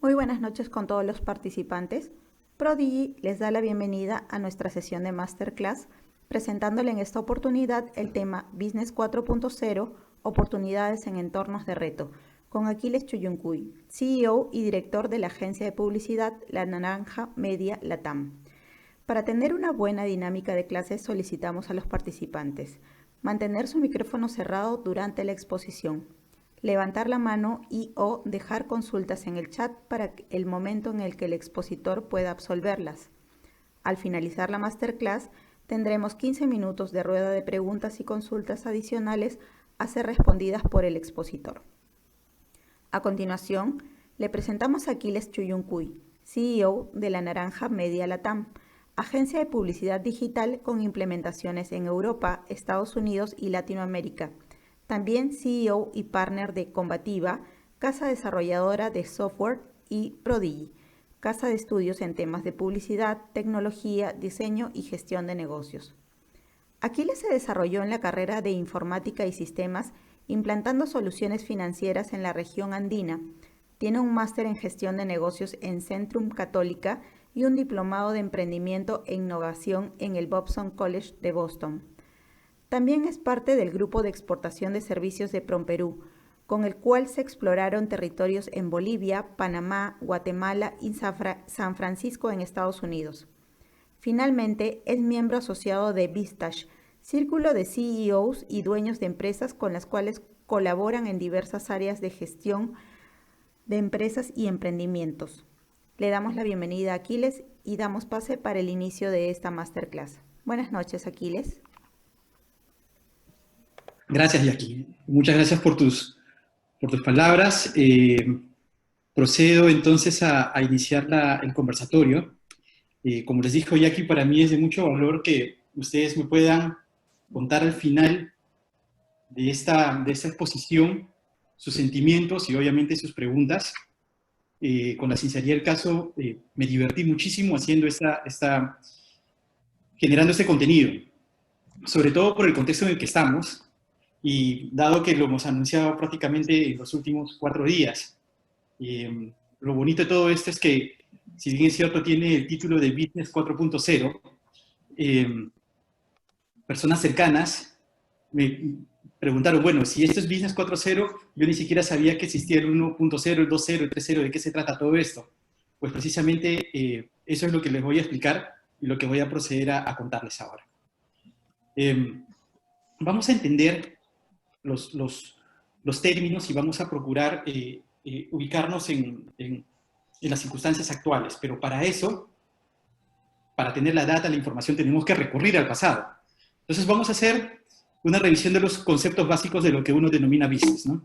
Muy buenas noches con todos los participantes. Prodigy les da la bienvenida a nuestra sesión de Masterclass, presentándole en esta oportunidad el tema Business 4.0, oportunidades en entornos de reto, con Aquiles Chuyuncuy, CEO y director de la agencia de publicidad La Naranja Media Latam. Para tener una buena dinámica de clases solicitamos a los participantes mantener su micrófono cerrado durante la exposición, levantar la mano y o dejar consultas en el chat para el momento en el que el expositor pueda absolverlas. Al finalizar la masterclass, tendremos 15 minutos de rueda de preguntas y consultas adicionales a ser respondidas por el expositor. A continuación, le presentamos a Aquiles Chuyuncuy, CEO de La Naranja Media Latam, agencia de publicidad digital con implementaciones en Europa, Estados Unidos y Latinoamérica. También CEO y partner de Combativa, casa desarrolladora de software, y Prodigy, casa de estudios en temas de publicidad, tecnología, diseño y gestión de negocios. Aquiles se desarrolló en la carrera de Informática y Sistemas, implantando soluciones financieras en la región andina. Tiene un máster en Gestión de Negocios en Centrum Católica y un diplomado de Emprendimiento e Innovación en el Bobson College de Boston. También es parte del grupo de exportación de servicios de PromPerú, con el cual se exploraron territorios en Bolivia, Panamá, Guatemala y San Francisco en Estados Unidos. Finalmente, es miembro asociado de Vistage, círculo de CEOs y dueños de empresas con las cuales colaboran en diversas áreas de gestión de empresas y emprendimientos. Le damos la bienvenida a Aquiles y damos pase para el inicio de esta masterclass. Buenas noches, Aquiles. Gracias, Jackie. Muchas gracias por tus palabras. Procedo entonces a iniciar el conversatorio. Como les dijo Jackie, para mí es de mucho valor que ustedes me puedan contar al final de esta exposición sus sentimientos y obviamente sus preguntas. Con la sinceridad del caso, me divertí muchísimo haciendo generando este contenido, sobre todo por el contexto en el que estamos, y dado que lo hemos anunciado prácticamente en los últimos 4 días. Lo bonito de todo esto es que, si bien es cierto, tiene el título de Business 4.0, personas cercanas me preguntaron, bueno, si esto es Business 4.0, yo ni siquiera sabía que existía el 1.0, el 2.0, el 3.0, ¿de qué se trata todo esto? Pues precisamente eso es lo que les voy a explicar y lo que voy a proceder a contarles ahora. Vamos a entender los términos y vamos a procurar ubicarnos en las circunstancias actuales, pero para eso, para tener la data, la información, tenemos que recurrir al pasado. Entonces vamos a hacer una revisión de los conceptos básicos de lo que uno denomina business, ¿no?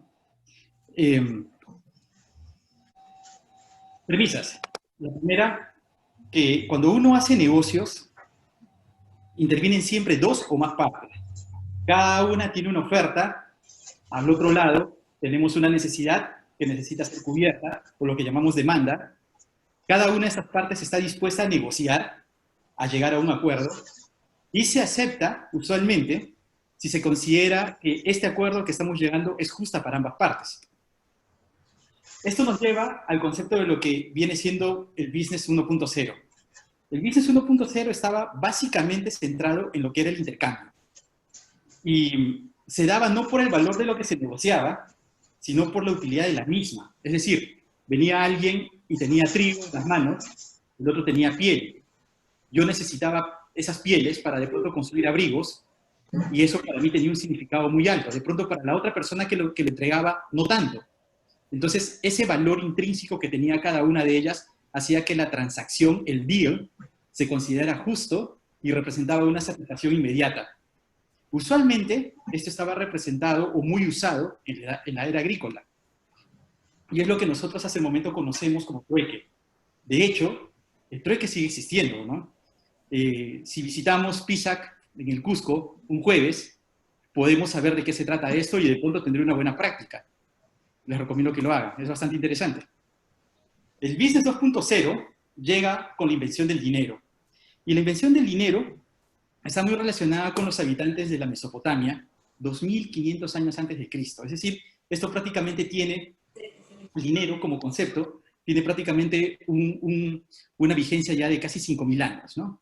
Premisas. La primera, que cuando uno hace negocios, intervienen siempre 2 o más partes. Cada una tiene una oferta. Al otro lado, tenemos una necesidad que necesita ser cubierta, o lo que llamamos demanda. Cada una de esas partes está dispuesta a negociar, a llegar a un acuerdo, y se acepta, usualmente, si se considera que este acuerdo que estamos llegando es justa para ambas partes. Esto nos lleva al concepto de lo que viene siendo el Business 1.0. El Business 1.0 estaba básicamente centrado en lo que era el intercambio. Y se daba no por el valor de lo que se negociaba, sino por la utilidad de la misma. Es decir, venía alguien y tenía trigo en las manos, el otro tenía piel. Yo necesitaba esas pieles para de pronto construir abrigos, y eso para mí tenía un significado muy alto. De pronto para la otra persona que le entregaba, no tanto. Entonces, ese valor intrínseco que tenía cada una de ellas hacía que la transacción, el deal, se considerara justo y representaba una satisfacción inmediata. Usualmente, esto estaba representado o muy usado en la era agrícola. Y es lo que nosotros hace el momento conocemos como trueque. De hecho, el trueque sigue existiendo, ¿no? Si visitamos Pisac en el Cusco un jueves, podemos saber de qué se trata esto y de pronto tendré una buena práctica. Les recomiendo que lo hagan, es bastante interesante. El Business 2.0 llega con la invención del dinero. Y la invención del dinero está muy relacionada con los habitantes de la Mesopotamia, 2500 años antes de Cristo. Es decir, esto prácticamente tiene el dinero como concepto tiene prácticamente una vigencia ya de casi 5.000 años, ¿no?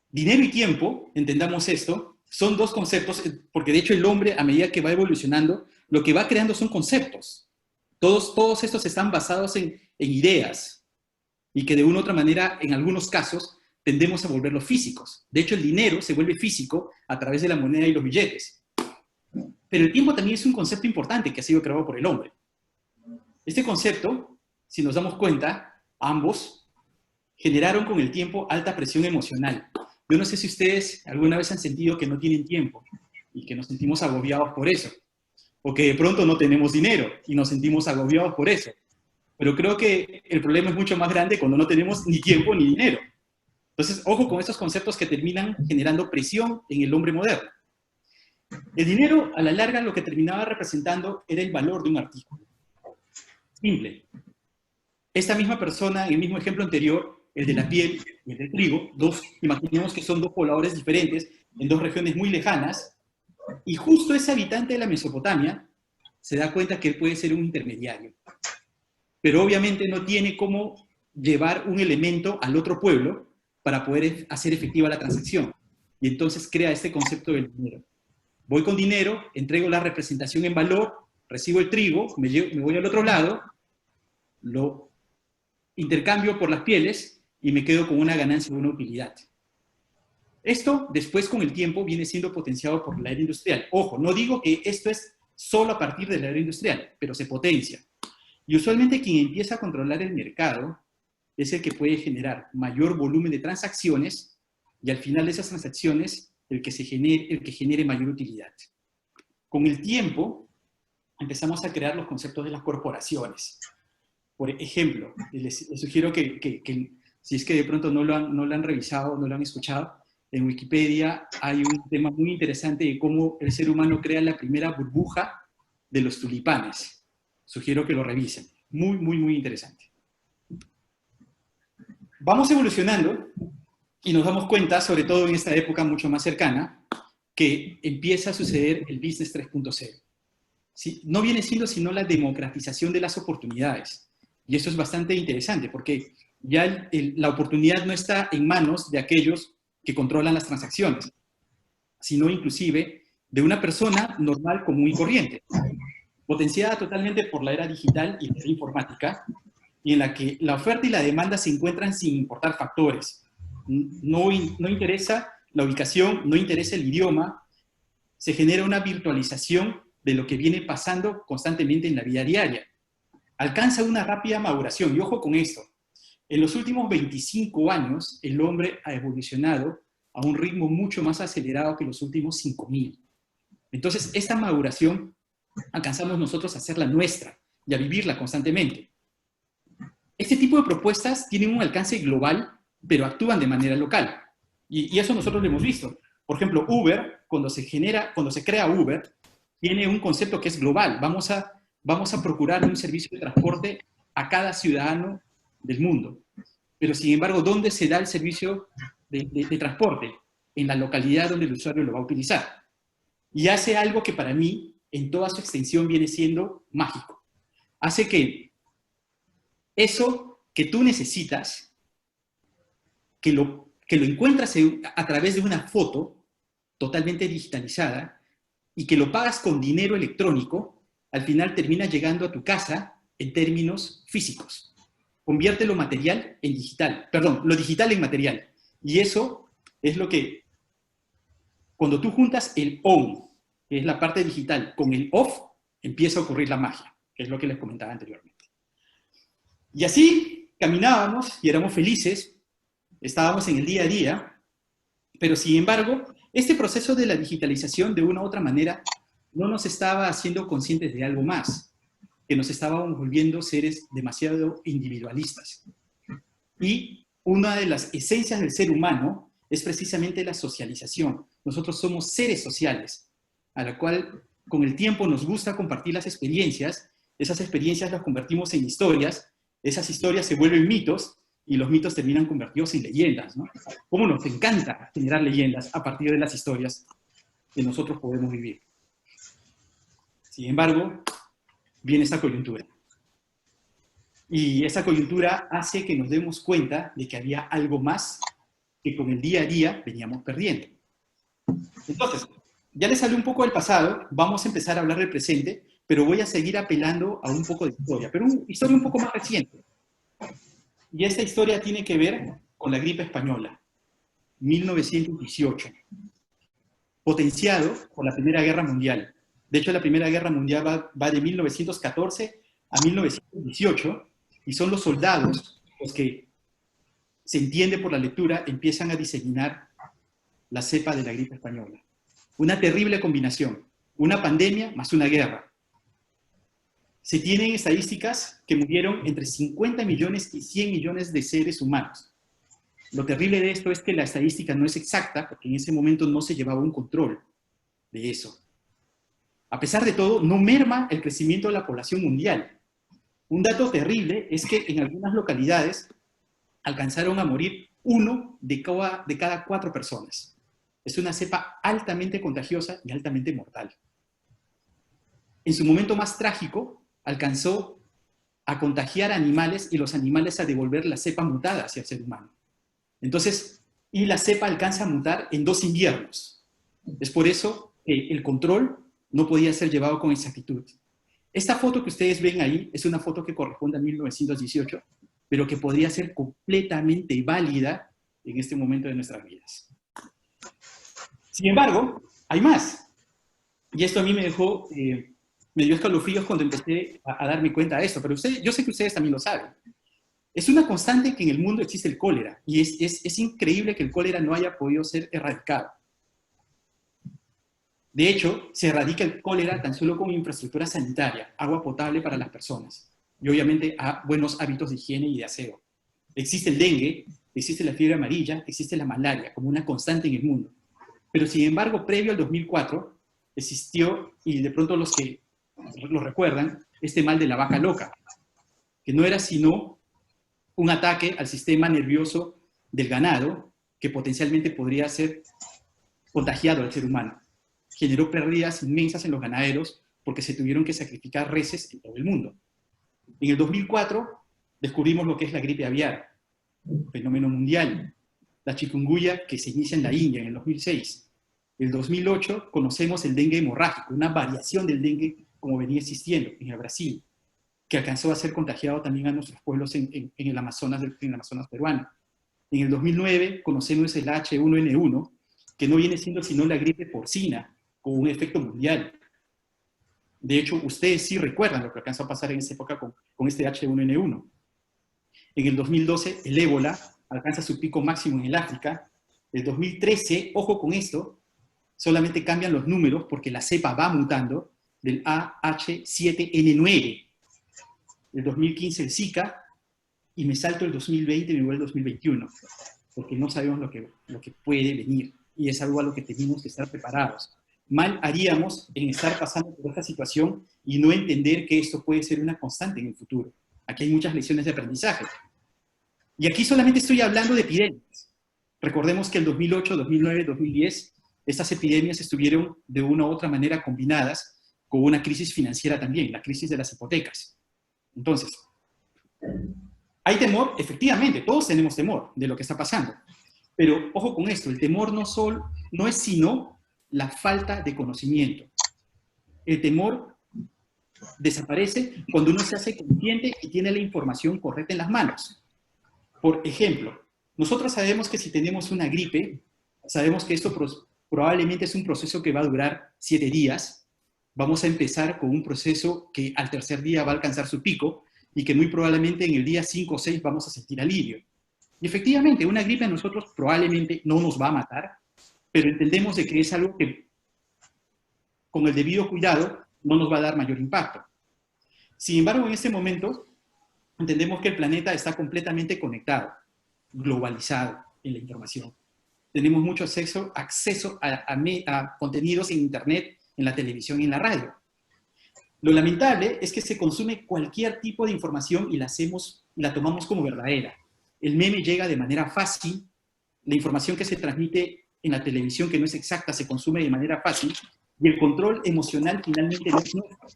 Dinero y tiempo, entendamos esto, son dos conceptos, porque de hecho el hombre, a medida que va evolucionando, lo que va creando son conceptos. Todos estos están basados en ideas, y que de una u otra manera, en algunos casos, tendemos a volverlos físicos. De hecho, el dinero se vuelve físico a través de la moneda y los billetes. Pero el tiempo también es un concepto importante que ha sido creado por el hombre. Este concepto, si nos damos cuenta, ambos generaron con el tiempo alta presión emocional. Yo no sé si ustedes alguna vez han sentido que no tienen tiempo y que nos sentimos agobiados por eso. O que de pronto no tenemos dinero y nos sentimos agobiados por eso. Pero creo que el problema es mucho más grande cuando no tenemos ni tiempo ni dinero. Entonces, ojo con estos conceptos que terminan generando presión en el hombre moderno. El dinero, a la larga, lo que terminaba representando era el valor de un artículo. Simple. Esta misma persona, en el mismo ejemplo anterior, el de la piel y el del trigo, imaginemos que son dos pobladores diferentes en dos regiones muy lejanas, y justo ese habitante de la Mesopotamia se da cuenta que él puede ser un intermediario. Pero obviamente no tiene cómo llevar un elemento al otro pueblo para poder hacer efectiva la transacción. Y entonces crea este concepto del dinero. Voy con dinero, entrego la representación en valor, recibo el trigo, me voy al otro lado, lo intercambio por las pieles y me quedo con una ganancia o una utilidad. Esto, después, con el tiempo, viene siendo potenciado por la era industrial. Ojo, no digo que esto es solo a partir de la era industrial, pero se potencia. Y usualmente quien empieza a controlar el mercado es el que puede generar mayor volumen de transacciones y al final de esas transacciones el que genere mayor utilidad. Con el tiempo empezamos a crear los conceptos de las corporaciones. Por ejemplo, les sugiero que si es que de pronto no lo han revisado, no lo han escuchado, en Wikipedia hay un tema muy interesante de cómo el ser humano crea la primera burbuja de los tulipanes. Sugiero que lo revisen. Muy, muy, muy interesante. Vamos evolucionando y nos damos cuenta, sobre todo en esta época mucho más cercana, que empieza a suceder el Business 3.0. ¿Sí? No viene siendo sino la democratización de las oportunidades. Y eso es bastante interesante, porque ya la oportunidad no está en manos de aquellos que controlan las transacciones, sino inclusive de una persona normal, común y corriente, potenciada totalmente por la era digital y la era informática, y en la que la oferta y la demanda se encuentran sin importar factores. No interesa la ubicación, no interesa el idioma, se genera una virtualización de lo que viene pasando constantemente en la vida diaria. Alcanza una rápida maduración, y ojo con esto, en los últimos 25 años el hombre ha evolucionado a un ritmo mucho más acelerado que los últimos 5.000. Entonces, esta maduración alcanzamos nosotros a hacerla nuestra y a vivirla constantemente. Este tipo de propuestas tienen un alcance global, pero actúan de manera local. Y eso nosotros lo hemos visto. Por ejemplo, Uber, cuando se crea Uber, tiene un concepto que es global. Vamos a procurar un servicio de transporte a cada ciudadano del mundo. Pero, sin embargo, ¿dónde se da el servicio de transporte? En la localidad donde el usuario lo va a utilizar. Y hace algo que para mí, en toda su extensión, viene siendo mágico. Hace que eso que tú necesitas, que lo encuentras a través de una foto totalmente digitalizada y que lo pagas con dinero electrónico, al final termina llegando a tu casa en términos físicos. Convierte lo material en digital, perdón, lo digital en material. Y eso es lo que, cuando tú juntas el on, que es la parte digital, con el off, empieza a ocurrir la magia, que es lo que les comentaba anteriormente. Y así caminábamos y éramos felices, estábamos en el día a día, pero sin embargo, este proceso de la digitalización de una u otra manera no nos estaba haciendo conscientes de algo más, que nos estábamos volviendo seres demasiado individualistas. Y una de las esencias del ser humano es precisamente la socialización. Nosotros somos seres sociales, a la cual con el tiempo nos gusta compartir las experiencias, esas experiencias las convertimos en historias, esas historias se vuelven mitos, y los mitos terminan convertidos en leyendas, ¿no? ¿Cómo nos encanta generar leyendas a partir de las historias que nosotros podemos vivir? Sin embargo, viene esta coyuntura. Y esa coyuntura hace que nos demos cuenta de que había algo más que con el día a día veníamos perdiendo. Entonces, ya les hablé un poco del pasado, vamos a empezar a hablar del presente, pero voy a seguir apelando a un poco de historia, pero una historia un poco más reciente. Y esta historia tiene que ver con la gripe española, 1918, potenciado por la Primera Guerra Mundial. De hecho, la Primera Guerra Mundial va de 1914 a 1918, y son los soldados los que, se entiende por la lectura, empiezan a diseminar la cepa de la gripe española. Una terrible combinación, una pandemia más una guerra. Se tienen estadísticas que murieron entre 50 millones y 100 millones de seres humanos. Lo terrible de esto es que la estadística no es exacta, porque en ese momento no se llevaba un control de eso. A pesar de todo, no merma el crecimiento de la población mundial. Un dato terrible es que en algunas localidades alcanzaron a morir 1 de cada 4 personas. Es una cepa altamente contagiosa y altamente mortal. En su momento más trágico, alcanzó a contagiar a animales y los animales a devolver la cepa mutada hacia el ser humano. Entonces, y la cepa alcanza a mutar en 2 inviernos. Es por eso que el control no podía ser llevado con exactitud. Esta foto que ustedes ven ahí es una foto que corresponde a 1918, pero que podría ser completamente válida en este momento de nuestras vidas. Sin embargo, hay más. Y esto a mí me dio escalofríos cuando empecé a darme cuenta de esto, pero yo sé que ustedes también lo saben. Es una constante que en el mundo existe el cólera, y es increíble que el cólera no haya podido ser erradicado. De hecho, se erradica el cólera tan solo con infraestructura sanitaria, agua potable para las personas, y obviamente buenos hábitos de higiene y de aseo. Existe el dengue, existe la fiebre amarilla, existe la malaria como una constante en el mundo. Pero sin embargo, previo al 2004, existió, y de pronto los que lo recuerdan, este mal de la vaca loca, que no era sino un ataque al sistema nervioso del ganado que potencialmente podría ser contagiado al ser humano. Generó pérdidas inmensas en los ganaderos porque se tuvieron que sacrificar reses en todo el mundo. En el 2004 descubrimos lo que es la gripe aviar, un fenómeno mundial. La chikungunya, que se inicia en la India en el 2006. En el 2008 conocemos el dengue hemorrágico, una variación del dengue como venía existiendo en el Brasil, que alcanzó a ser contagiado también a nuestros pueblos en el Amazonas peruano. En el 2009 conocemos el H1N1, que no viene siendo sino la gripe porcina, con un efecto mundial. De hecho, ustedes sí recuerdan lo que alcanzó a pasar en esa época con este H1N1. En el 2012, el ébola alcanza su pico máximo en el África. El 2013, ojo con esto, solamente cambian los números porque la cepa va mutando del AH7N9. El 2015 el Zika, y me salto el 2020 y me voy al 2021, porque no sabemos lo que puede venir, y es algo a lo que tenemos que estar preparados. Mal haríamos en estar pasando por esta situación y no entender que esto puede ser una constante en el futuro. Aquí hay muchas lecciones de aprendizaje. Y aquí solamente estoy hablando de epidemias. Recordemos que el 2008, 2009, 2010, estas epidemias estuvieron de una u otra manera combinadas con una crisis financiera también, la crisis de las hipotecas. Entonces, ¿hay temor? Efectivamente, todos tenemos temor de lo que está pasando. Pero ojo con esto, el temor no es sino la falta de conocimiento. El temor desaparece cuando uno se hace consciente y tiene la información correcta en las manos. Por ejemplo, nosotros sabemos que si tenemos una gripe, sabemos que esto probablemente es un proceso que va a durar 7 días. Vamos a empezar con un proceso que al tercer día va a alcanzar su pico y que muy probablemente en el día 5 o 6 vamos a sentir alivio. Y efectivamente, una gripe a nosotros probablemente no nos va a matar, pero entendemos de que es algo que con el debido cuidado no nos va a dar mayor impacto. Sin embargo, en este momento entendemos que el planeta está completamente conectado, globalizado en la información. Tenemos mucho acceso a contenidos en Internet, en la televisión y en la radio. Lo lamentable es que se consume cualquier tipo de información y la tomamos como verdadera. El meme llega de manera fácil, la información que se transmite en la televisión que no es exacta se consume de manera fácil, y el control emocional finalmente no es nuestro.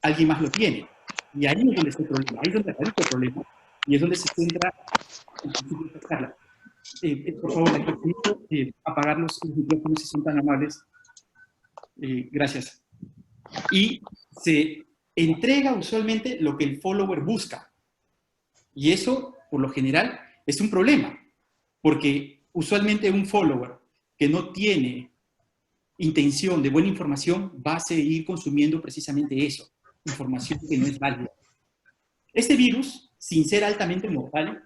Alguien más lo tiene. Y ahí es donde está el problema, ahí es donde radica el problema, y es donde se centra el principio de esta charla. Por favor, les recomiendo apagar los micrófonos si son tan amables. Gracias. Y se entrega usualmente lo que el follower busca. Y eso, por lo general, es un problema, porque usualmente un follower que no tiene intención de buena información va a seguir consumiendo precisamente eso, información que no es válida. Este virus, sin ser altamente mortal,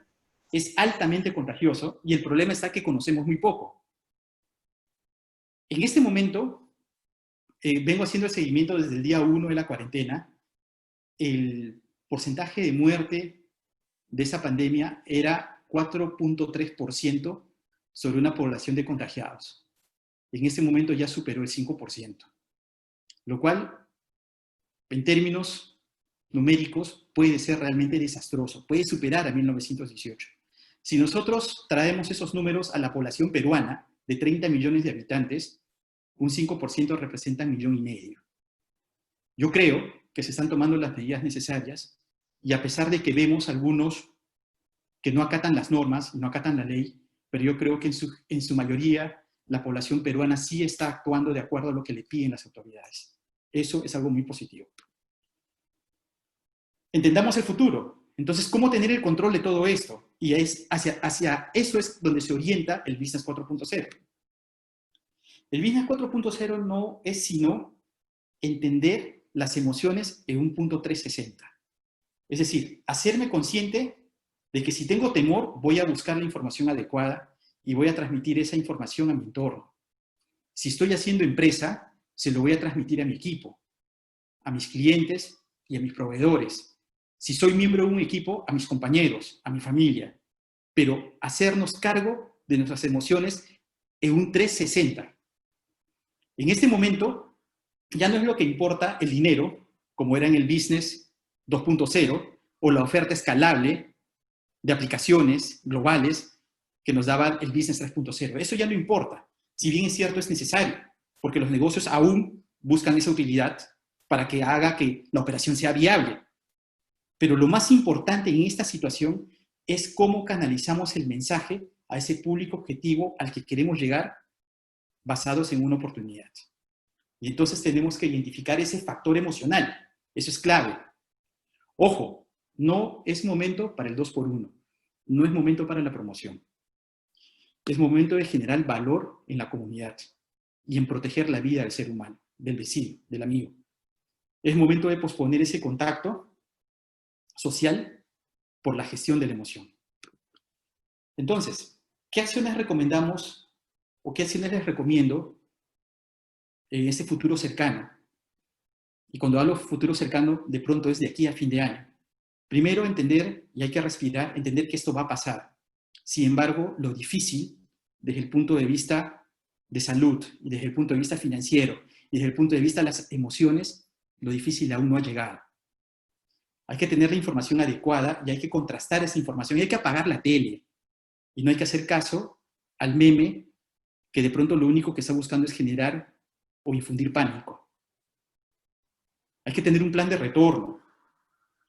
es altamente contagioso y el problema está que conocemos muy poco. En este momento, vengo haciendo el seguimiento desde el día 1 de la cuarentena. El porcentaje de muerte de esa pandemia era 4.3% sobre una población de contagiados. En este momento ya superó el 5%, lo cual, en términos numéricos, puede ser realmente desastroso, puede superar a 1918. Si nosotros traemos esos números a la población peruana, de 30 millones de habitantes, un 5% representa 1,5 millones. Yo creo que se están tomando las medidas necesarias y a pesar de que vemos algunos que no acatan las normas, no acatan la ley, pero yo creo que en su mayoría la población peruana sí está actuando de acuerdo a lo que le piden las autoridades. Eso es algo muy positivo. Entendamos el futuro. Entonces, ¿cómo tener el control de todo esto? Y es hacia eso es donde se orienta el Business 4.0. El Business 4.0 no es sino entender las emociones en un punto 360. Es decir, hacerme consciente de que si tengo temor, voy a buscar la información adecuada y voy a transmitir esa información a mi entorno. Si estoy haciendo empresa, se lo voy a transmitir a mi equipo, a mis clientes y a mis proveedores. Si soy miembro de un equipo, a mis compañeros, a mi familia. Pero hacernos cargo de nuestras emociones en un 360. En este momento, ya no es lo que importa el dinero, como era en el Business 2.0, o la oferta escalable de aplicaciones globales que nos daba el Business 3.0. Eso ya no importa. Si bien es cierto, es necesario, porque los negocios aún buscan esa utilidad para que haga que la operación sea viable. Pero lo más importante en esta situación es cómo canalizamos el mensaje a ese público objetivo al que queremos llegar basados en una oportunidad. Y entonces tenemos que identificar ese factor emocional. Eso es clave. Ojo, no es momento para el 2x1. No es momento para la promoción. Es momento de generar valor en la comunidad y en proteger la vida del ser humano, del vecino, del amigo. Es momento de posponer ese contacto social por la gestión de la emoción. Entonces, ¿qué acciones recomendamos o qué acciones les recomiendo en este futuro cercano? Y cuando hablo futuro cercano, de pronto es de aquí a fin de año. Primero, entender, y hay que respirar, entender que esto va a pasar. Sin embargo, lo difícil, desde el punto de vista de salud, y desde el punto de vista financiero, y desde el punto de vista de las emociones, lo difícil aún no ha llegado. Hay que tener la información adecuada y hay que contrastar esa información y hay que apagar la tele. Y no hay que hacer caso al meme que de pronto lo único que está buscando es generar o infundir pánico. Hay que tener un plan de retorno.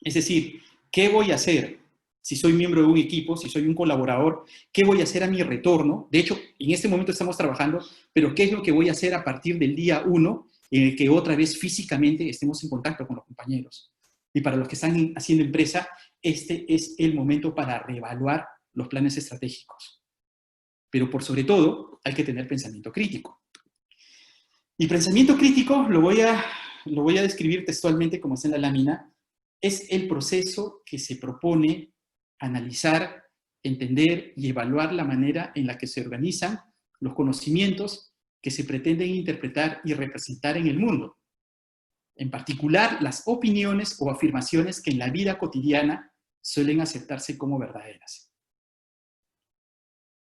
Es decir, ¿qué voy a hacer si soy miembro de un equipo, si soy un colaborador? ¿Qué voy a hacer a mi retorno? De hecho, en este momento estamos trabajando, pero ¿qué es lo que voy a hacer a partir del día 1 en el que otra vez físicamente estemos en contacto con los compañeros? Y para los que están haciendo empresa, este es el momento para reevaluar los planes estratégicos. Pero por sobre todo, hay que tener pensamiento crítico. Y pensamiento crítico lo voy a describir textualmente como está en la lámina. Es el proceso que se propone analizar, entender y evaluar la manera en la que se organizan los conocimientos que se pretenden interpretar y representar en el mundo. En particular, las opiniones o afirmaciones que en la vida cotidiana suelen aceptarse como verdaderas.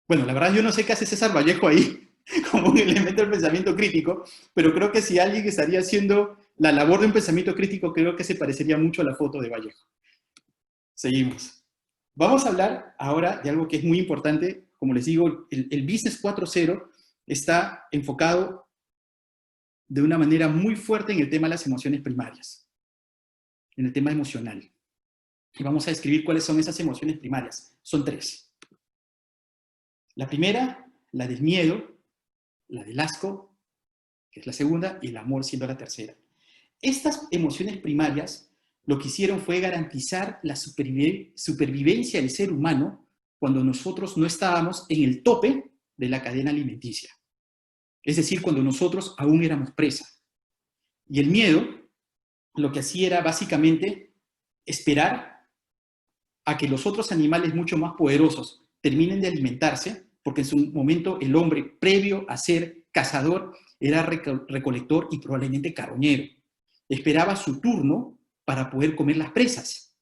Bueno, la verdad yo no sé qué hace César Vallejo ahí, como un elemento del pensamiento crítico, pero creo que si alguien estaría haciendo la labor de un pensamiento crítico, creo que se parecería mucho a la foto de Vallejo. Seguimos. Vamos a hablar ahora de algo que es muy importante. Como les digo, el Business 4.0 está enfocado de una manera muy fuerte en el tema de las emociones primarias. en el tema emocional. Y vamos a describir cuáles son esas emociones primarias. Son 3. La primera, la del miedo, la del asco, que es la segunda, y el amor siendo la tercera. Estas emociones primarias lo que hicieron fue garantizar la supervivencia del ser humano cuando nosotros no estábamos en el tope de la cadena alimenticia. Es decir, cuando nosotros aún éramos presa. Y el miedo lo que hacía era básicamente esperar a que los otros animales mucho más poderosos terminen de alimentarse, porque en su momento el hombre, previo a ser cazador, era recolector y probablemente carroñero. Esperaba su turno para poder comer las presas.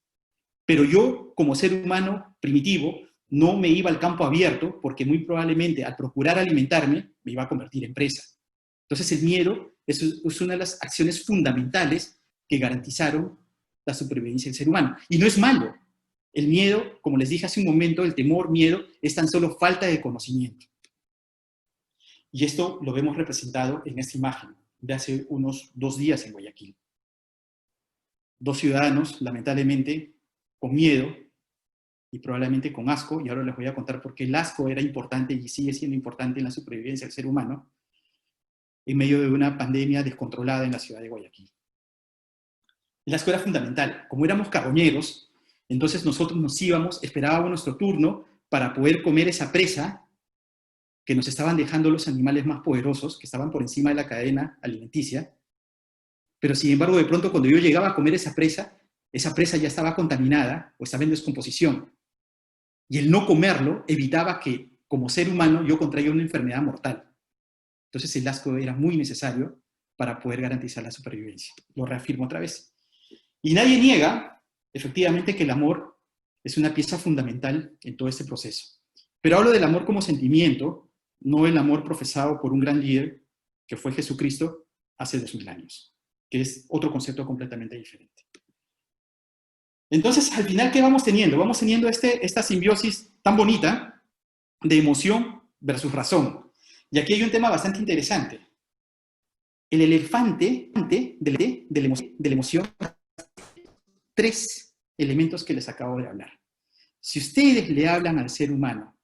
Pero yo, como ser humano primitivo, no me iba al campo abierto porque muy probablemente al procurar alimentarme me iba a convertir en presa. Entonces el miedo es una de las acciones fundamentales que garantizaron la supervivencia del ser humano. Y no es malo. El miedo, como les dije hace un momento, el temor, miedo, es tan solo falta de conocimiento. Y esto lo vemos representado en esta imagen de hace unos 2 días en Guayaquil. 2 ciudadanos, lamentablemente, con miedo y probablemente con asco, y ahora les voy a contar por qué el asco era importante y sigue siendo importante en la supervivencia del ser humano, en medio de una pandemia descontrolada en la ciudad de Guayaquil. El asco era fundamental. Como éramos carroñeros, entonces nosotros nos íbamos, esperábamos nuestro turno para poder comer esa presa que nos estaban dejando los animales más poderosos, que estaban por encima de la cadena alimenticia. Pero sin embargo, de pronto cuando yo llegaba a comer esa presa ya estaba contaminada o estaba en descomposición. Y el no comerlo evitaba que, como ser humano, yo contraiga una enfermedad mortal. Entonces el asco era muy necesario para poder garantizar la supervivencia. Lo reafirmo otra vez. Y nadie niega, efectivamente, que el amor es una pieza fundamental en todo este proceso. Pero hablo del amor como sentimiento, no el amor profesado por un gran líder que fue Jesucristo hace 2000 años, que es otro concepto completamente diferente. Entonces, al final, ¿qué vamos teniendo? Vamos teniendo esta simbiosis tan bonita de emoción versus razón. Y aquí hay un tema bastante interesante. El elefante de la emoción, 3 elementos que les acabo de hablar. Si ustedes le hablan al ser humano,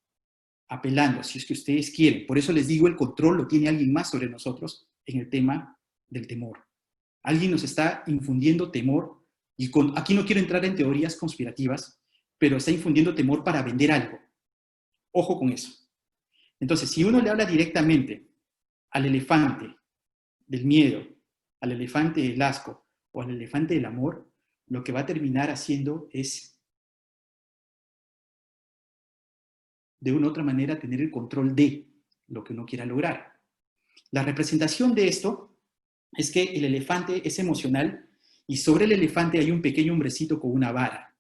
apelando, si es que ustedes quieren, por eso les digo, el control lo tiene alguien más sobre nosotros en el tema del temor. Alguien nos está infundiendo temor, y aquí no quiero entrar en teorías conspirativas, pero está infundiendo temor para vender algo. Ojo con eso. Entonces, si uno le habla directamente al elefante del miedo, al elefante del asco o al elefante del amor, lo que va a terminar haciendo es, de una u otra manera, tener el control de lo que uno quiera lograr. La representación de esto es que el elefante es emocional y sobre el elefante hay un pequeño hombrecito con una vara.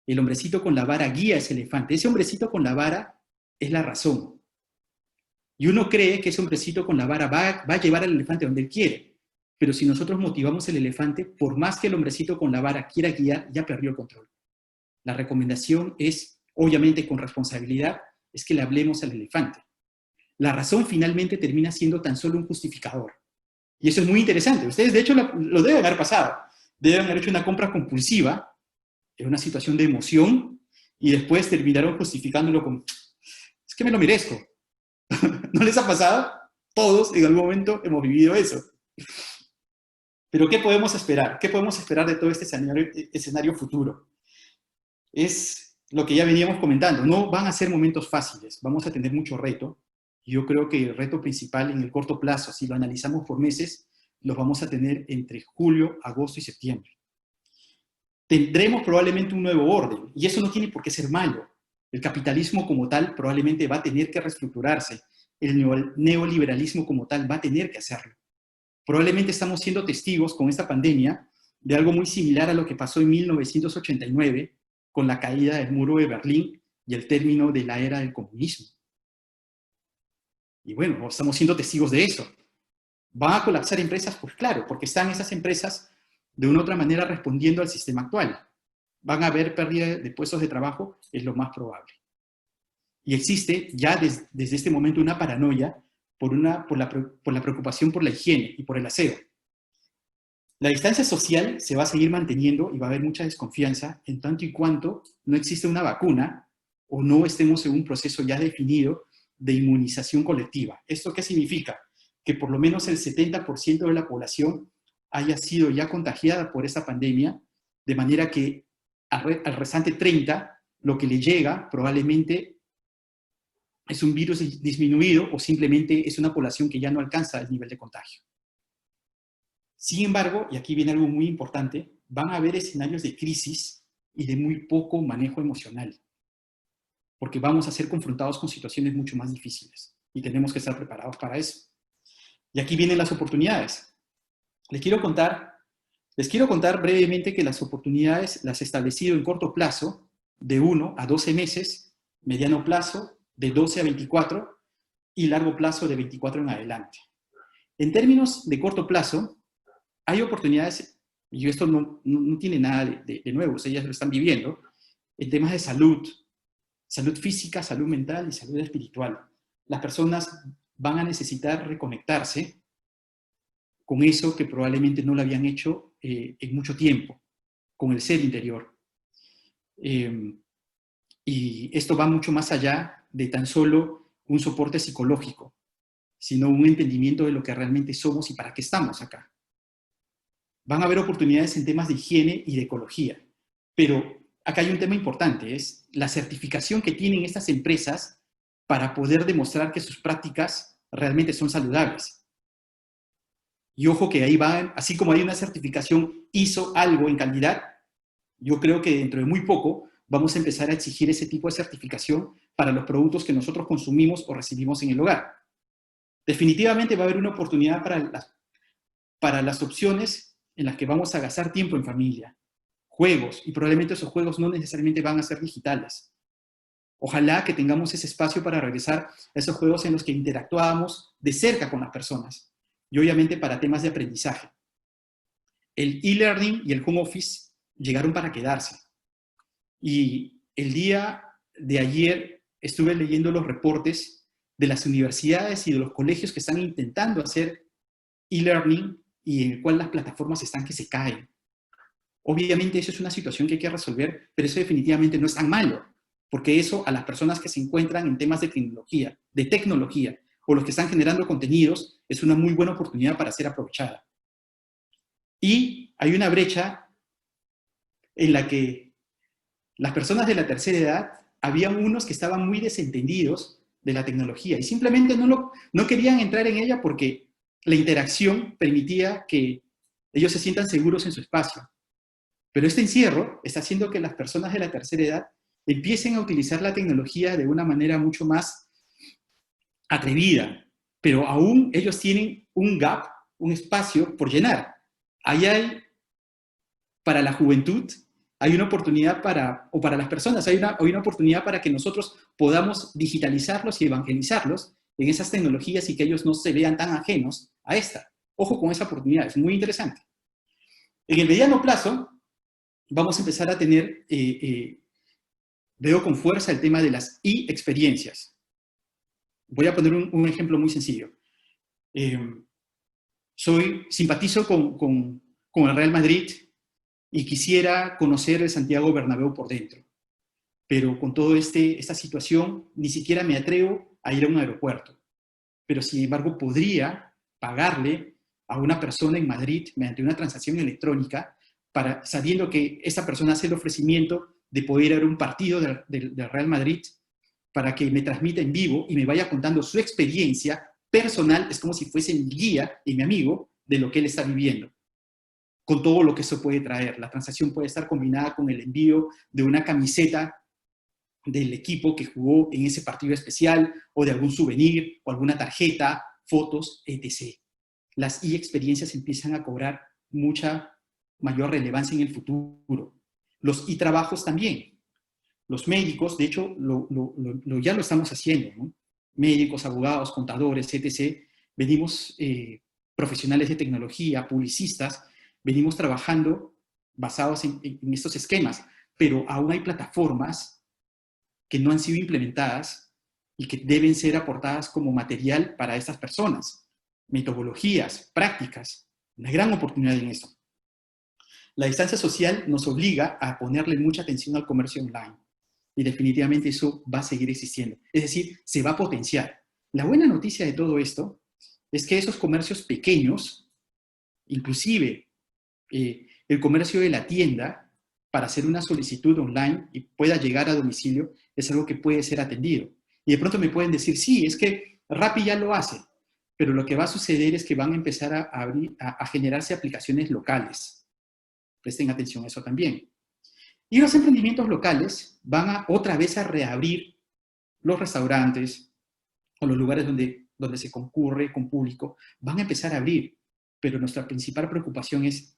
El hombrecito con la vara guía a ese elefante. Ese hombrecito con la vara es la razón. Y uno cree que ese hombrecito con la vara va a llevar al elefante donde él quiere. Pero si nosotros motivamos al elefante, por más que el hombrecito con la vara quiera guiar, ya perdió el control. La recomendación es, obviamente con responsabilidad, es que le hablemos al elefante. La razón finalmente termina siendo tan solo un justificador. Y eso es muy interesante. Ustedes, de hecho, lo deben haber pasado. Deben haber hecho una compra compulsiva en una situación de emoción y después terminaron justificándolo con, es que me lo merezco. ¿No les ha pasado? Todos en algún momento hemos vivido eso. Pero ¿qué podemos esperar? ¿Qué podemos esperar de todo este escenario futuro? Es lo que ya veníamos comentando. No van a ser momentos fáciles. Vamos a tener mucho reto. Yo creo que el reto principal en el corto plazo, si lo analizamos por meses, los vamos a tener entre julio, agosto y septiembre. Tendremos probablemente un nuevo orden, y eso no tiene por qué ser malo. El capitalismo como tal probablemente va a tener que reestructurarse. El neoliberalismo como tal va a tener que hacerlo. Probablemente estamos siendo testigos con esta pandemia de algo muy similar a lo que pasó en 1989 con la caída del muro de Berlín y el término de la era del comunismo. Y bueno, estamos siendo testigos de eso. ¿Van a colapsar empresas? Pues claro, porque están esas empresas de una u otra manera respondiendo al sistema actual. ¿Van a haber pérdida de puestos de trabajo? Es lo más probable. Y existe ya desde este momento una paranoia por la preocupación por la higiene y por el aseo. La distancia social se va a seguir manteniendo y va a haber mucha desconfianza en tanto y cuanto no existe una vacuna o no estemos en un proceso ya definido de inmunización colectiva. ¿Esto qué significa? Que por lo menos el 70% de la población haya sido ya contagiada por esta pandemia, de manera que al restante 30%, lo que le llega probablemente es un virus disminuido o simplemente es una población que ya no alcanza el nivel de contagio. Sin embargo, y aquí viene algo muy importante, van a haber escenarios de crisis y de muy poco manejo emocional, porque vamos a ser confrontados con situaciones mucho más difíciles y tenemos que estar preparados para eso. Y aquí vienen las oportunidades. Les quiero contar brevemente que las oportunidades las he establecido en corto plazo, de 1 a 12 meses, mediano plazo, de 12 a 24, y largo plazo, de 24 en adelante. En términos de corto plazo, hay oportunidades, y esto no tiene nada de nuevo, ustedes ya lo están viviendo, en temas de salud física, salud mental y salud espiritual. Las personas van a necesitar reconectarse con eso que probablemente no lo habían hecho en mucho tiempo, con el ser interior. Y esto va mucho más allá de tan solo un soporte psicológico, sino un entendimiento de lo que realmente somos y para qué estamos acá. Van a haber oportunidades en temas de higiene y de ecología, pero acá hay un tema importante, es la certificación que tienen estas empresas para poder demostrar que sus prácticas realmente son saludables. Y ojo que ahí va, así como hay una certificación ISO algo en calidad, yo creo que dentro de muy poco vamos a empezar a exigir ese tipo de certificación para los productos que nosotros consumimos o recibimos en el hogar. Definitivamente va a haber una oportunidad para las opciones en las que vamos a gastar tiempo en familia, juegos, y probablemente esos juegos no necesariamente van a ser digitales. Ojalá que tengamos ese espacio para regresar a esos juegos en los que interactuábamos de cerca con las personas, y obviamente para temas de aprendizaje. El e-learning y el home office llegaron para quedarse. Y el día de ayer estuve leyendo los reportes de las universidades y de los colegios que están intentando hacer e-learning y en el cual las plataformas están que se caen. Obviamente eso es una situación que hay que resolver, pero eso definitivamente no es tan malo, porque eso a las personas que se encuentran en temas de tecnología, o los que están generando contenidos, es una muy buena oportunidad para ser aprovechada. Y hay una brecha en la que las personas de la tercera edad, había unos que estaban muy desentendidos de la tecnología y simplemente no querían entrar en ella porque la interacción permitía que ellos se sientan seguros en su espacio. Pero este encierro está haciendo que las personas de la tercera edad empiecen a utilizar la tecnología de una manera mucho más atrevida, pero aún ellos tienen un gap, un espacio por llenar. Ahí hay, para la juventud, hay una oportunidad o para las personas, hay una oportunidad para que nosotros podamos digitalizarlos y evangelizarlos en esas tecnologías y que ellos no se vean tan ajenos a esta. Ojo con esa oportunidad, es muy interesante. En el mediano plazo, vamos a empezar a tener, veo con fuerza el tema de las e-experiencias. Voy a poner un ejemplo muy sencillo. Simpatizo con el Real Madrid y quisiera conocer el Santiago Bernabéu por dentro. Pero con toda esta situación, ni siquiera me atrevo a ir a un aeropuerto. Pero sin embargo, podría pagarle a una persona en Madrid mediante una transacción electrónica, sabiendo que esa persona hace el ofrecimiento de poder ir a un partido del Real Madrid para que me transmita en vivo y me vaya contando su experiencia personal. Es como si fuese mi guía y mi amigo de lo que él está viviendo, con todo lo que eso puede traer. La transacción puede estar combinada con el envío de una camiseta del equipo que jugó en ese partido especial, o de algún souvenir, o alguna tarjeta, fotos, etc. Las e-experiencias empiezan a cobrar mucha mayor relevancia en el futuro. Los e-trabajos también. Los médicos, de hecho, ya lo estamos haciendo, ¿no? Médicos, abogados, contadores, etc. Venimos, profesionales de tecnología, publicistas, venimos trabajando basados en estos esquemas, pero aún hay plataformas que no han sido implementadas y que deben ser aportadas como material para estas personas. Metodologías, prácticas, una gran oportunidad en esto. La distancia social nos obliga a ponerle mucha atención al comercio online. Y definitivamente eso va a seguir existiendo. Es decir, se va a potenciar. La buena noticia de todo esto es que esos comercios pequeños, inclusive el comercio de la tienda, para hacer una solicitud online y pueda llegar a domicilio, es algo que puede ser atendido. Y de pronto me pueden decir, sí, es que Rappi ya lo hace, pero lo que va a suceder es que van a empezar a generarse aplicaciones locales. Presten atención a eso también. Y los emprendimientos locales van a otra vez a reabrir los restaurantes o los lugares donde se concurre con público, van a empezar a abrir. Pero nuestra principal preocupación es,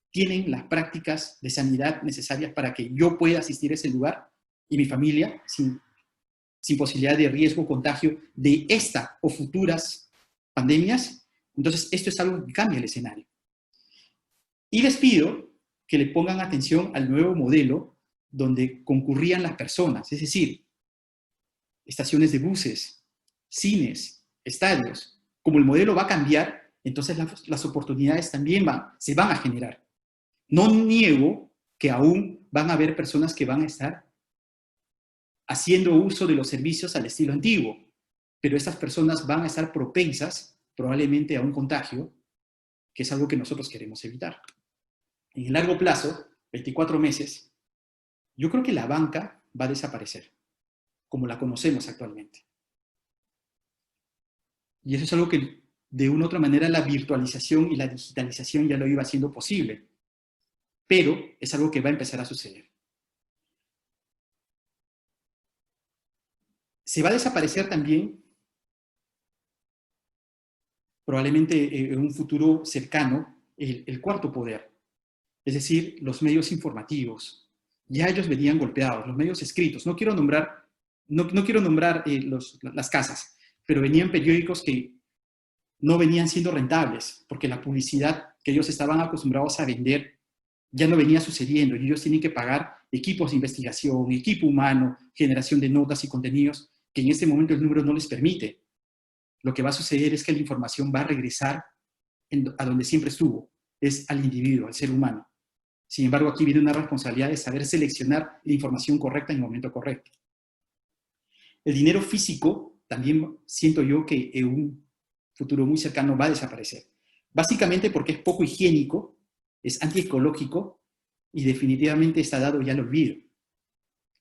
¿tienen las prácticas de sanidad necesarias para que yo pueda asistir a ese lugar y mi familia sin posibilidad de riesgo o contagio de esta o futuras pandemias? Entonces, esto es algo que cambia el escenario. Y les pido que le pongan atención al nuevo modelo donde concurrían las personas, es decir, estaciones de buses, cines, estadios. Como el modelo va a cambiar, entonces las oportunidades también se van a generar. No niego que aún van a haber personas que van a estar haciendo uso de los servicios al estilo antiguo, pero estas personas van a estar propensas probablemente a un contagio, que es algo que nosotros queremos evitar. En el largo plazo, 24 meses, yo creo que la banca va a desaparecer, como la conocemos actualmente. Y eso es algo que, de una u otra manera, la virtualización y la digitalización ya lo iba haciendo posible, pero es algo que va a empezar a suceder. Se va a desaparecer también, probablemente en un futuro cercano, el cuarto poder, es decir, los medios informativos. Ya ellos venían golpeados, los medios escritos. No quiero nombrar las casas, pero venían periódicos que no venían siendo rentables, porque la publicidad que ellos estaban acostumbrados a vender ya no venía sucediendo, y ellos tienen que pagar equipos de investigación, equipo humano, generación de notas y contenidos, que en este momento el número no les permite. Lo que va a suceder es que la información va a regresar a donde siempre estuvo, es al individuo, al ser humano. Sin embargo, aquí viene una responsabilidad de saber seleccionar la información correcta en el momento correcto. El dinero físico también siento yo que en un futuro muy cercano va a desaparecer. Básicamente porque es poco higiénico, es antiecológico y definitivamente está dado ya al olvido.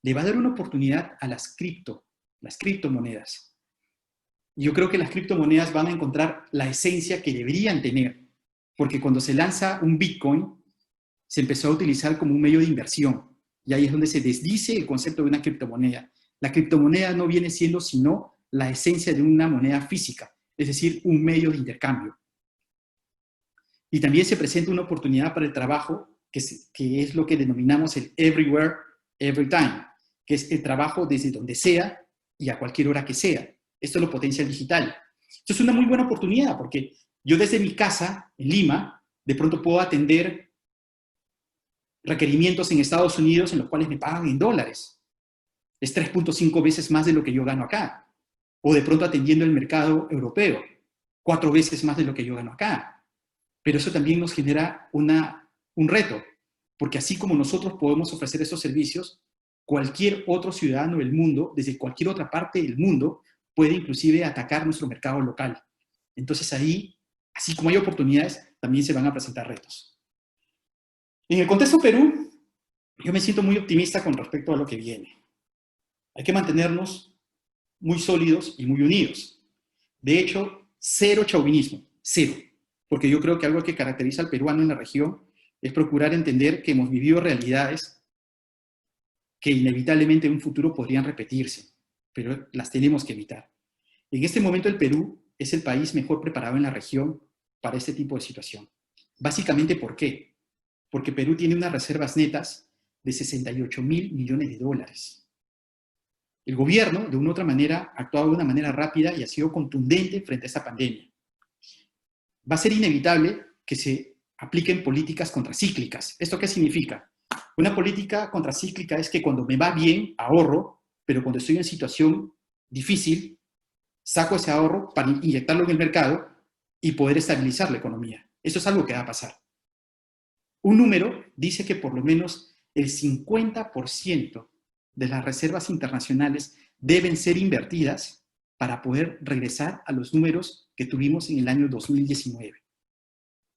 Le va a dar una oportunidad a las criptomonedas. Y yo creo que las criptomonedas van a encontrar la esencia que deberían tener, porque cuando se lanza un Bitcoin, se empezó a utilizar como un medio de inversión, y ahí es donde se desdice el concepto de una criptomoneda. La criptomoneda no viene siendo sino la esencia de una moneda física, es decir, un medio de intercambio. Y también se presenta una oportunidad para el trabajo, que es lo que denominamos el everywhere, every time, que es el trabajo desde donde sea y a cualquier hora que sea. Esto lo potencia el digital. Esto es una muy buena oportunidad, porque yo desde mi casa, en Lima, de pronto puedo atender requerimientos en Estados Unidos en los cuales me pagan en dólares. Es 3.5 veces más de lo que yo gano acá. O de pronto atendiendo el mercado europeo, 4 veces más de lo que yo gano acá. Pero eso también nos genera un reto, porque así como nosotros podemos ofrecer esos servicios, cualquier otro ciudadano del mundo, desde cualquier otra parte del mundo, puede inclusive atacar nuestro mercado local. Entonces ahí, así como hay oportunidades, también se van a presentar retos. En el contexto Perú, yo me siento muy optimista con respecto a lo que viene. Hay que mantenernos muy sólidos y muy unidos. De hecho, cero chauvinismo, cero. Porque yo creo que algo que caracteriza al peruano en la región es procurar entender que hemos vivido realidades que inevitablemente en un futuro podrían repetirse, pero las tenemos que evitar. En este momento el Perú es el país mejor preparado en la región para este tipo de situación. Básicamente, ¿por qué? Porque Perú tiene unas reservas netas de 68.000 millones de dólares. El gobierno, de una u otra manera, ha actuado de una manera rápida y ha sido contundente frente a esta pandemia. Va a ser inevitable que se apliquen políticas contracíclicas. ¿Esto qué significa? Una política contracíclica es que cuando me va bien, ahorro, pero cuando estoy en situación difícil, saco ese ahorro para inyectarlo en el mercado y poder estabilizar la economía. Eso es algo que va a pasar. Un número dice que por lo menos el 50% de las reservas internacionales deben ser invertidas para poder regresar a los números que tuvimos en el año 2019.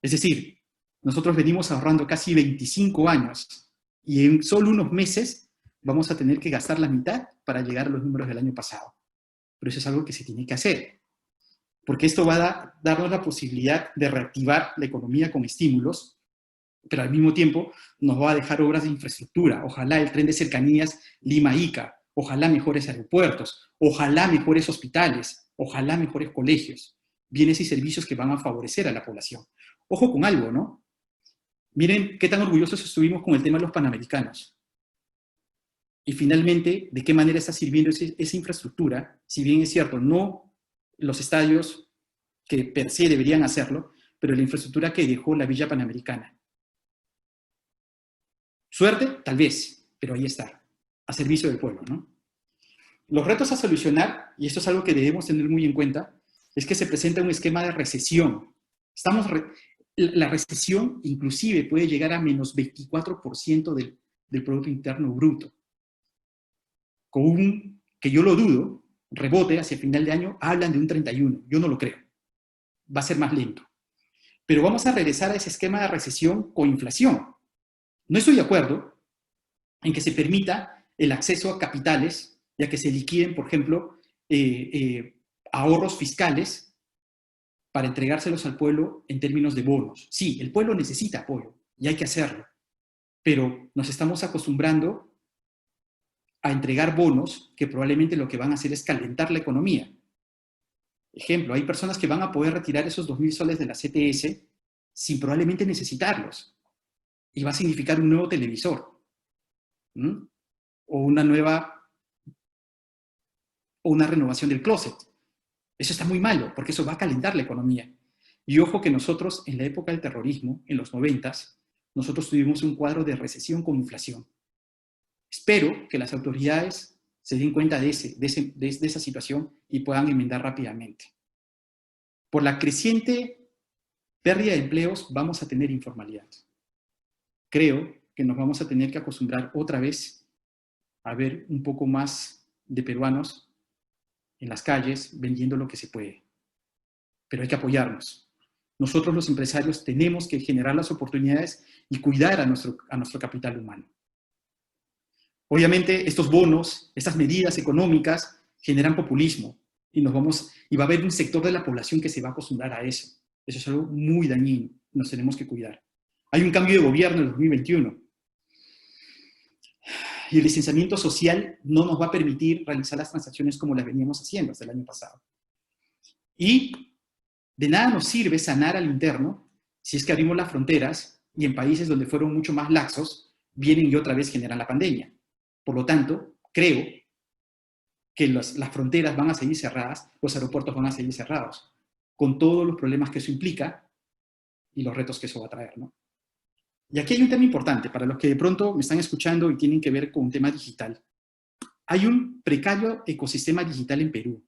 Es decir, nosotros venimos ahorrando casi 25 años y en solo unos meses vamos a tener que gastar la mitad para llegar a los números del año pasado. Pero eso es algo que se tiene que hacer, porque esto va a darnos la posibilidad de reactivar la economía con estímulos, pero al mismo tiempo nos va a dejar obras de infraestructura. Ojalá el tren de cercanías Lima-Ica, ojalá mejores aeropuertos, ojalá mejores hospitales, ojalá mejores colegios, bienes y servicios que van a favorecer a la población. Ojo con algo, ¿no? Miren qué tan orgullosos estuvimos con el tema de los panamericanos. Y finalmente, ¿de qué manera está sirviendo esa infraestructura? Si bien es cierto, no los estadios que per se deberían hacerlo, pero la infraestructura que dejó la Villa Panamericana. Suerte, tal vez, pero ahí está, a servicio del pueblo, ¿no? Los retos a solucionar, y esto es algo que debemos tener muy en cuenta, es que se presenta un esquema de recesión. La recesión inclusive puede llegar a menos 24% del Producto Interno Bruto. Con un, que yo lo dudo, rebote hacia final de año, hablan de un 31%. Yo no lo creo. Va a ser más lento. Pero vamos a regresar a ese esquema de recesión con inflación. No estoy de acuerdo en que se permita el acceso a capitales, ya que se liquiden, por ejemplo, ahorros fiscales para entregárselos al pueblo en términos de bonos. Sí, el pueblo necesita apoyo y hay que hacerlo, pero nos estamos acostumbrando a entregar bonos que probablemente lo que van a hacer es calentar la economía. Ejemplo, hay personas que van a poder retirar esos 2.000 soles de la CTS sin probablemente necesitarlos. Y va a significar un nuevo televisor. O una renovación del closet. Eso está muy malo, porque eso va a calentar la economía. Y ojo que nosotros, en la época del terrorismo, en los 90s, nosotros tuvimos un cuadro de recesión con inflación. Espero que las autoridades se den cuenta de esa situación y puedan enmendar rápidamente. Por la creciente pérdida de empleos, vamos a tener informalidad. Creo que nos vamos a tener que acostumbrar otra vez a ver un poco más de peruanos en las calles vendiendo lo que se puede. Pero hay que apoyarnos. Nosotros los empresarios tenemos que generar las oportunidades y cuidar a nuestro capital humano. Obviamente estos bonos, estas medidas económicas generan populismo y va a haber un sector de la población que se va a acostumbrar a eso. Eso es algo muy dañino, nos tenemos que cuidar. Hay un cambio de gobierno en el 2021 y el distanciamiento social no nos va a permitir realizar las transacciones como las veníamos haciendo hasta el año pasado. Y de nada nos sirve sanar al interno si es que abrimos las fronteras y en países donde fueron mucho más laxos vienen y otra vez generan la pandemia. Por lo tanto, creo que las fronteras van a seguir cerradas, los aeropuertos van a seguir cerrados, con todos los problemas que eso implica y los retos que eso va a traer, ¿no? Y aquí hay un tema importante, para los que de pronto me están escuchando y tienen que ver con un tema digital. Hay un precario ecosistema digital en Perú.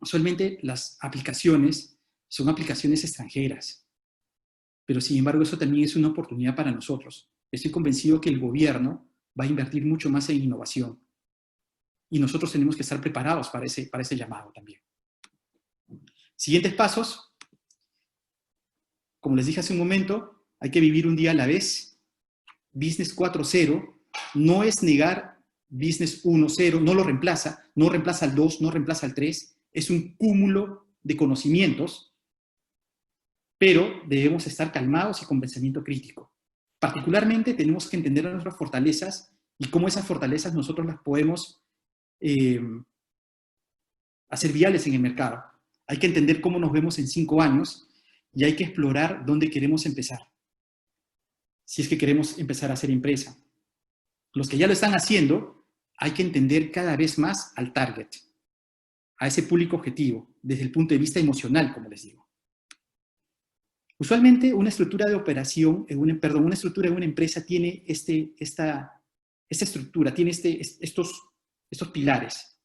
Usualmente las aplicaciones son aplicaciones extranjeras, pero sin embargo eso también es una oportunidad para nosotros. Estoy convencido que el gobierno va a invertir mucho más en innovación y nosotros tenemos que estar preparados para ese llamado también. Siguientes pasos. Como les dije hace un momento, hay que vivir un día a la vez. Business 4.0 no es negar Business 1.0, no lo reemplaza, no reemplaza al 2, no reemplaza al 3, es un cúmulo de conocimientos, pero debemos estar calmados y con pensamiento crítico. Particularmente tenemos que entender nuestras fortalezas y cómo esas fortalezas nosotros las podemos hacer viables en el mercado. Hay que entender cómo nos vemos en 5 años y hay que explorar dónde queremos empezar. Si es que queremos empezar a hacer empresa. Los que ya lo están haciendo, hay que entender cada vez más al target, a ese público objetivo, desde el punto de vista emocional, como les digo. Usualmente una estructura de operación, una estructura de una empresa tiene esta estructura, tiene estos pilares.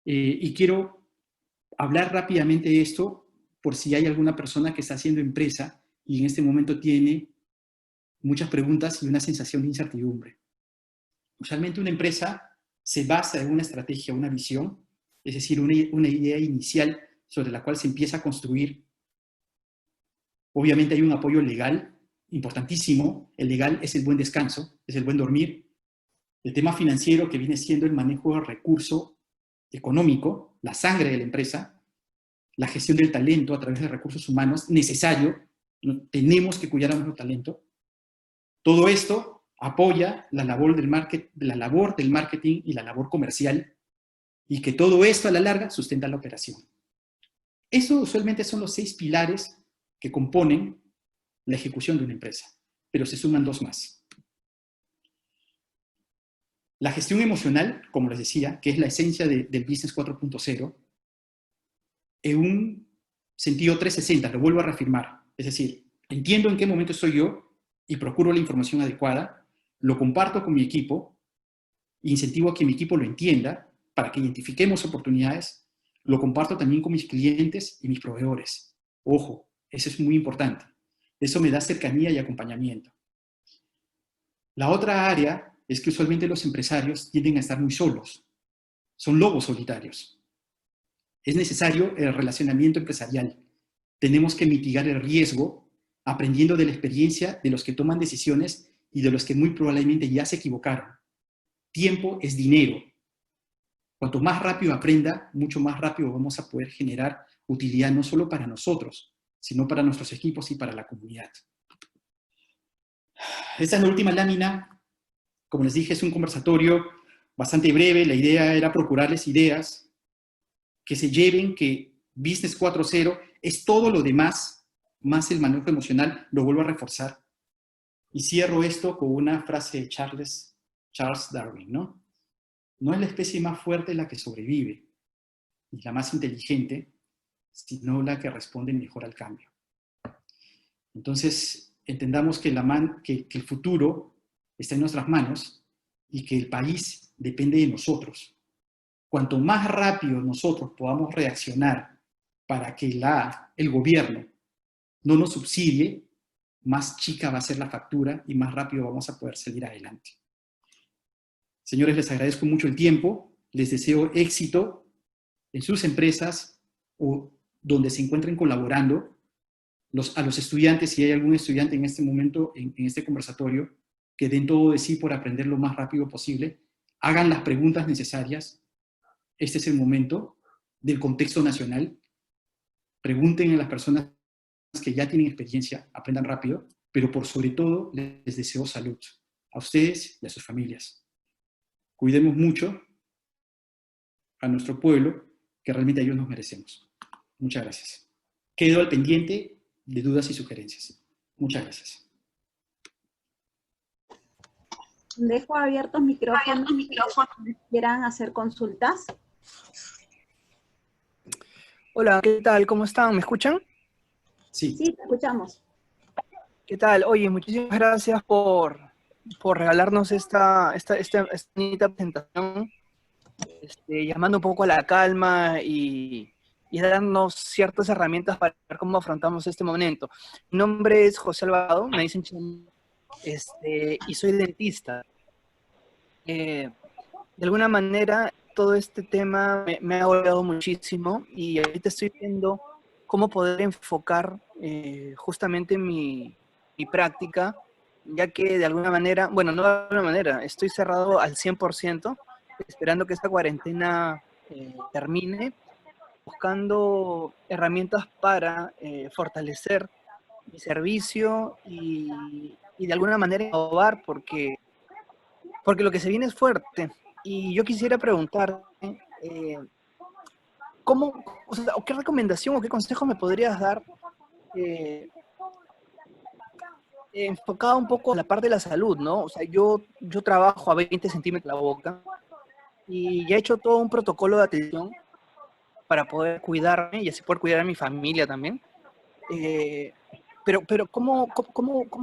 Y quiero hablar rápidamente de esto por si hay alguna persona que está haciendo empresa y en este momento tiene muchas preguntas y una sensación de incertidumbre. Usualmente una empresa se basa en una estrategia, una visión, es decir, una idea inicial sobre la cual se empieza a construir. Obviamente hay un apoyo legal importantísimo. El legal es el buen descanso, es el buen dormir. El tema financiero, que viene siendo el manejo del recurso económico, la sangre de la empresa, la gestión del talento a través de recursos humanos, necesario. Tenemos que cuidar a nuestro talento. Todo esto apoya la labor del marketing y la labor comercial, y que todo esto a la larga sustenta la operación. Eso usualmente son los 6 pilares que componen la ejecución de una empresa, pero se suman 2 más. La gestión emocional, como les decía, que es la esencia del Business 4.0, en un sentido 360, lo vuelvo a reafirmar. Es decir, entiendo en qué momento estoy yo y procuro la información adecuada, lo comparto con mi equipo, incentivo a que mi equipo lo entienda para que identifiquemos oportunidades, lo comparto también con mis clientes y mis proveedores. Ojo, eso es muy importante. Eso me da cercanía y acompañamiento. La otra área es que usualmente los empresarios tienden a estar muy solos. Son lobos solitarios. Es necesario el relacionamiento empresarial. Tenemos que mitigar el riesgo aprendiendo de la experiencia de los que toman decisiones y de los que muy probablemente ya se equivocaron. Tiempo es dinero. Cuanto más rápido aprenda, mucho más rápido vamos a poder generar utilidad no solo para nosotros, sino para nuestros equipos y para la comunidad. Esta es la última lámina. Como les dije, es un conversatorio bastante breve. La idea era procurarles ideas que se lleven, que Business 4.0 es todo lo demás, más el manejo emocional. Lo vuelvo a reforzar. Y cierro esto con una frase de Charles Darwin, ¿no? No es la especie más fuerte la que sobrevive, ni la más inteligente, sino la que responde mejor al cambio. Entonces, entendamos que el futuro está en nuestras manos y que el país depende de nosotros. Cuanto más rápido nosotros podamos reaccionar para que el gobierno no nos subsidie, más chica va a ser la factura y más rápido vamos a poder salir adelante. Señores, les agradezco mucho el tiempo, les deseo éxito en sus empresas o donde se encuentren colaborando. A los estudiantes, si hay algún estudiante en este momento, en este conversatorio, que den todo de sí por aprender lo más rápido posible, hagan las preguntas necesarias. Este es el momento del contexto nacional. Pregunten a las personas que ya tienen experiencia, aprendan rápido, pero por sobre todo les deseo salud a ustedes y a sus familias. Cuidemos mucho a nuestro pueblo, que realmente a ellos nos merecemos. Muchas gracias. Quedo al pendiente de dudas y sugerencias. Muchas gracias. Dejo abiertos micrófonos si quieran hacer consultas. Hola, ¿qué tal? ¿Cómo están? ¿Me escuchan? Sí. Sí, te escuchamos. ¿Qué tal? Oye, muchísimas gracias por regalarnos esta bonita presentación, llamando un poco a la calma y darnos ciertas herramientas para ver cómo afrontamos este momento. Mi nombre es José Alvarado, me dicen Chamo, y soy dentista. De alguna manera, todo este tema me ha agobiado muchísimo y ahorita estoy viendo cómo poder enfocar justamente mi práctica, ya que de alguna manera, bueno, no de alguna manera, estoy cerrado al 100%, esperando que esta cuarentena termine, buscando herramientas para fortalecer mi servicio y de alguna manera innovar, porque lo que se viene es fuerte. Y yo quisiera preguntarte, o sea, ¿qué recomendación o qué consejo me podrías dar enfocado un poco a la parte de la salud, ¿no? O sea, yo trabajo a 20 centímetros de la boca y ya he hecho todo un protocolo de atención para poder cuidarme y así poder cuidar a mi familia también. Pero ¿cómo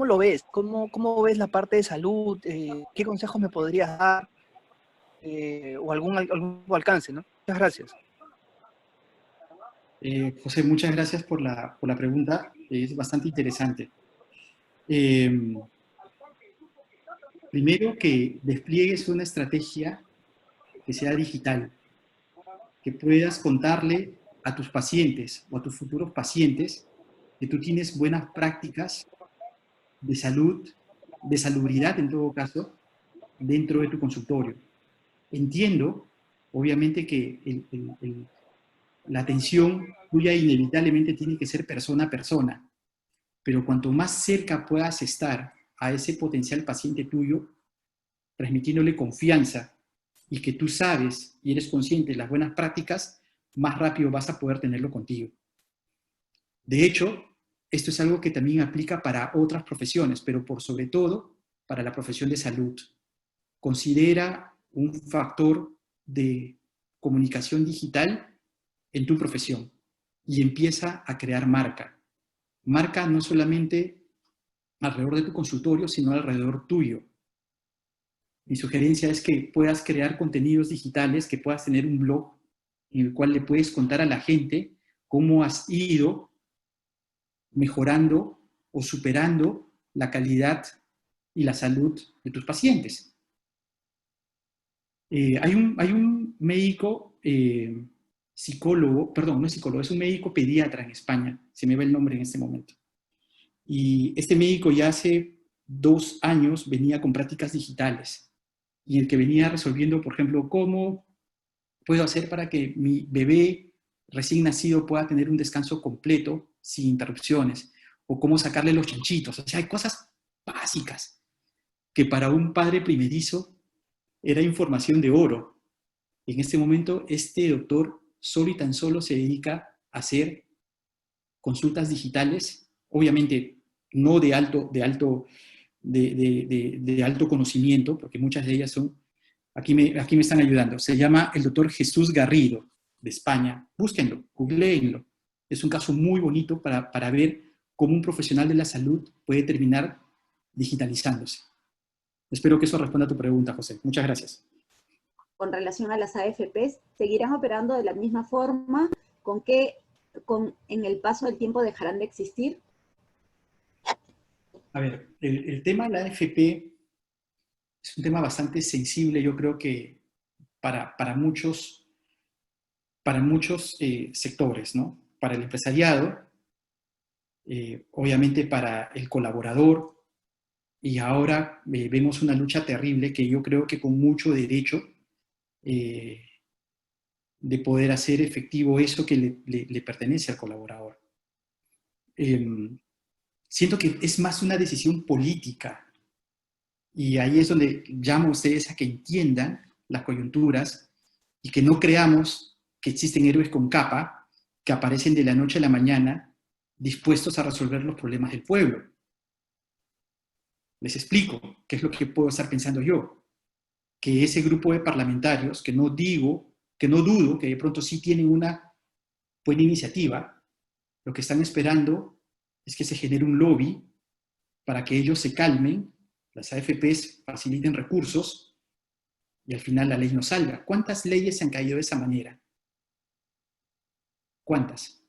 lo ves? ¿Cómo ves la parte de salud? ¿Qué consejos me podrías dar? O algún alcance, ¿no? Muchas gracias. José, muchas gracias por la pregunta. Es bastante interesante. Primero, que despliegues una estrategia que sea digital, que puedas contarle a tus pacientes o a tus futuros pacientes que tú tienes buenas prácticas de salud, de salubridad en todo caso, dentro de tu consultorio. Entiendo, obviamente, que la atención tuya inevitablemente tiene que ser persona a persona, pero cuanto más cerca puedas estar a ese potencial paciente tuyo, transmitiéndole confianza y que tú sabes y eres consciente de las buenas prácticas, más rápido vas a poder tenerlo contigo. De hecho, esto es algo que también aplica para otras profesiones, pero por sobre todo para la profesión de salud. Considera un factor de comunicación digital en tu profesión y empieza a crear marca. Marca no solamente alrededor de tu consultorio, sino alrededor tuyo. Mi sugerencia es que puedas crear contenidos digitales, que puedas tener un blog en el cual le puedes contar a la gente cómo has ido mejorando o superando la calidad y la salud de tus pacientes. Hay un médico, psicólogo, perdón, no es psicólogo, es un médico pediatra en España, se me va el nombre en este momento. Y este médico ya hace 2 años venía con prácticas digitales, y el que venía resolviendo, por ejemplo, cómo puedo hacer para que mi bebé recién nacido pueda tener un descanso completo, sin interrupciones, o cómo sacarle los chanchitos. O sea, hay cosas básicas que para un padre primerizo era información de oro. En este momento, este doctor solo y tan solo se dedica a hacer consultas digitales, obviamente no de alto conocimiento, porque muchas de ellas son, aquí me están ayudando, se llama el doctor Jesús Garrido, de España. Búsquenlo, googleenlo. Es un caso muy bonito para ver cómo un profesional de la salud puede terminar digitalizándose. Espero que eso responda a tu pregunta, José. Muchas gracias. Con relación a las AFPs, ¿seguirán operando de la misma forma? ¿En el paso del tiempo dejarán de existir? A ver, el tema de la AFP es un tema bastante sensible, yo creo que para muchos sectores, ¿no? Para el empresariado, obviamente para el colaborador, y ahora vemos una lucha terrible que yo creo que con mucho derecho de poder hacer efectivo eso que le pertenece al colaborador. Siento que es más una decisión política, y ahí es donde llamo a ustedes a que entiendan las coyunturas y que no creamos que existen héroes con capa que aparecen de la noche a la mañana dispuestos a resolver los problemas del pueblo. Les explico qué es lo que puedo estar pensando yo. Que ese grupo de parlamentarios, que no dudo que de pronto sí tienen una buena iniciativa, lo que están esperando es que se genere un lobby para que ellos se calmen, las AFPs faciliten recursos y al final la ley no salga. ¿Cuántas leyes se han caído de esa manera? ¿Cuántas?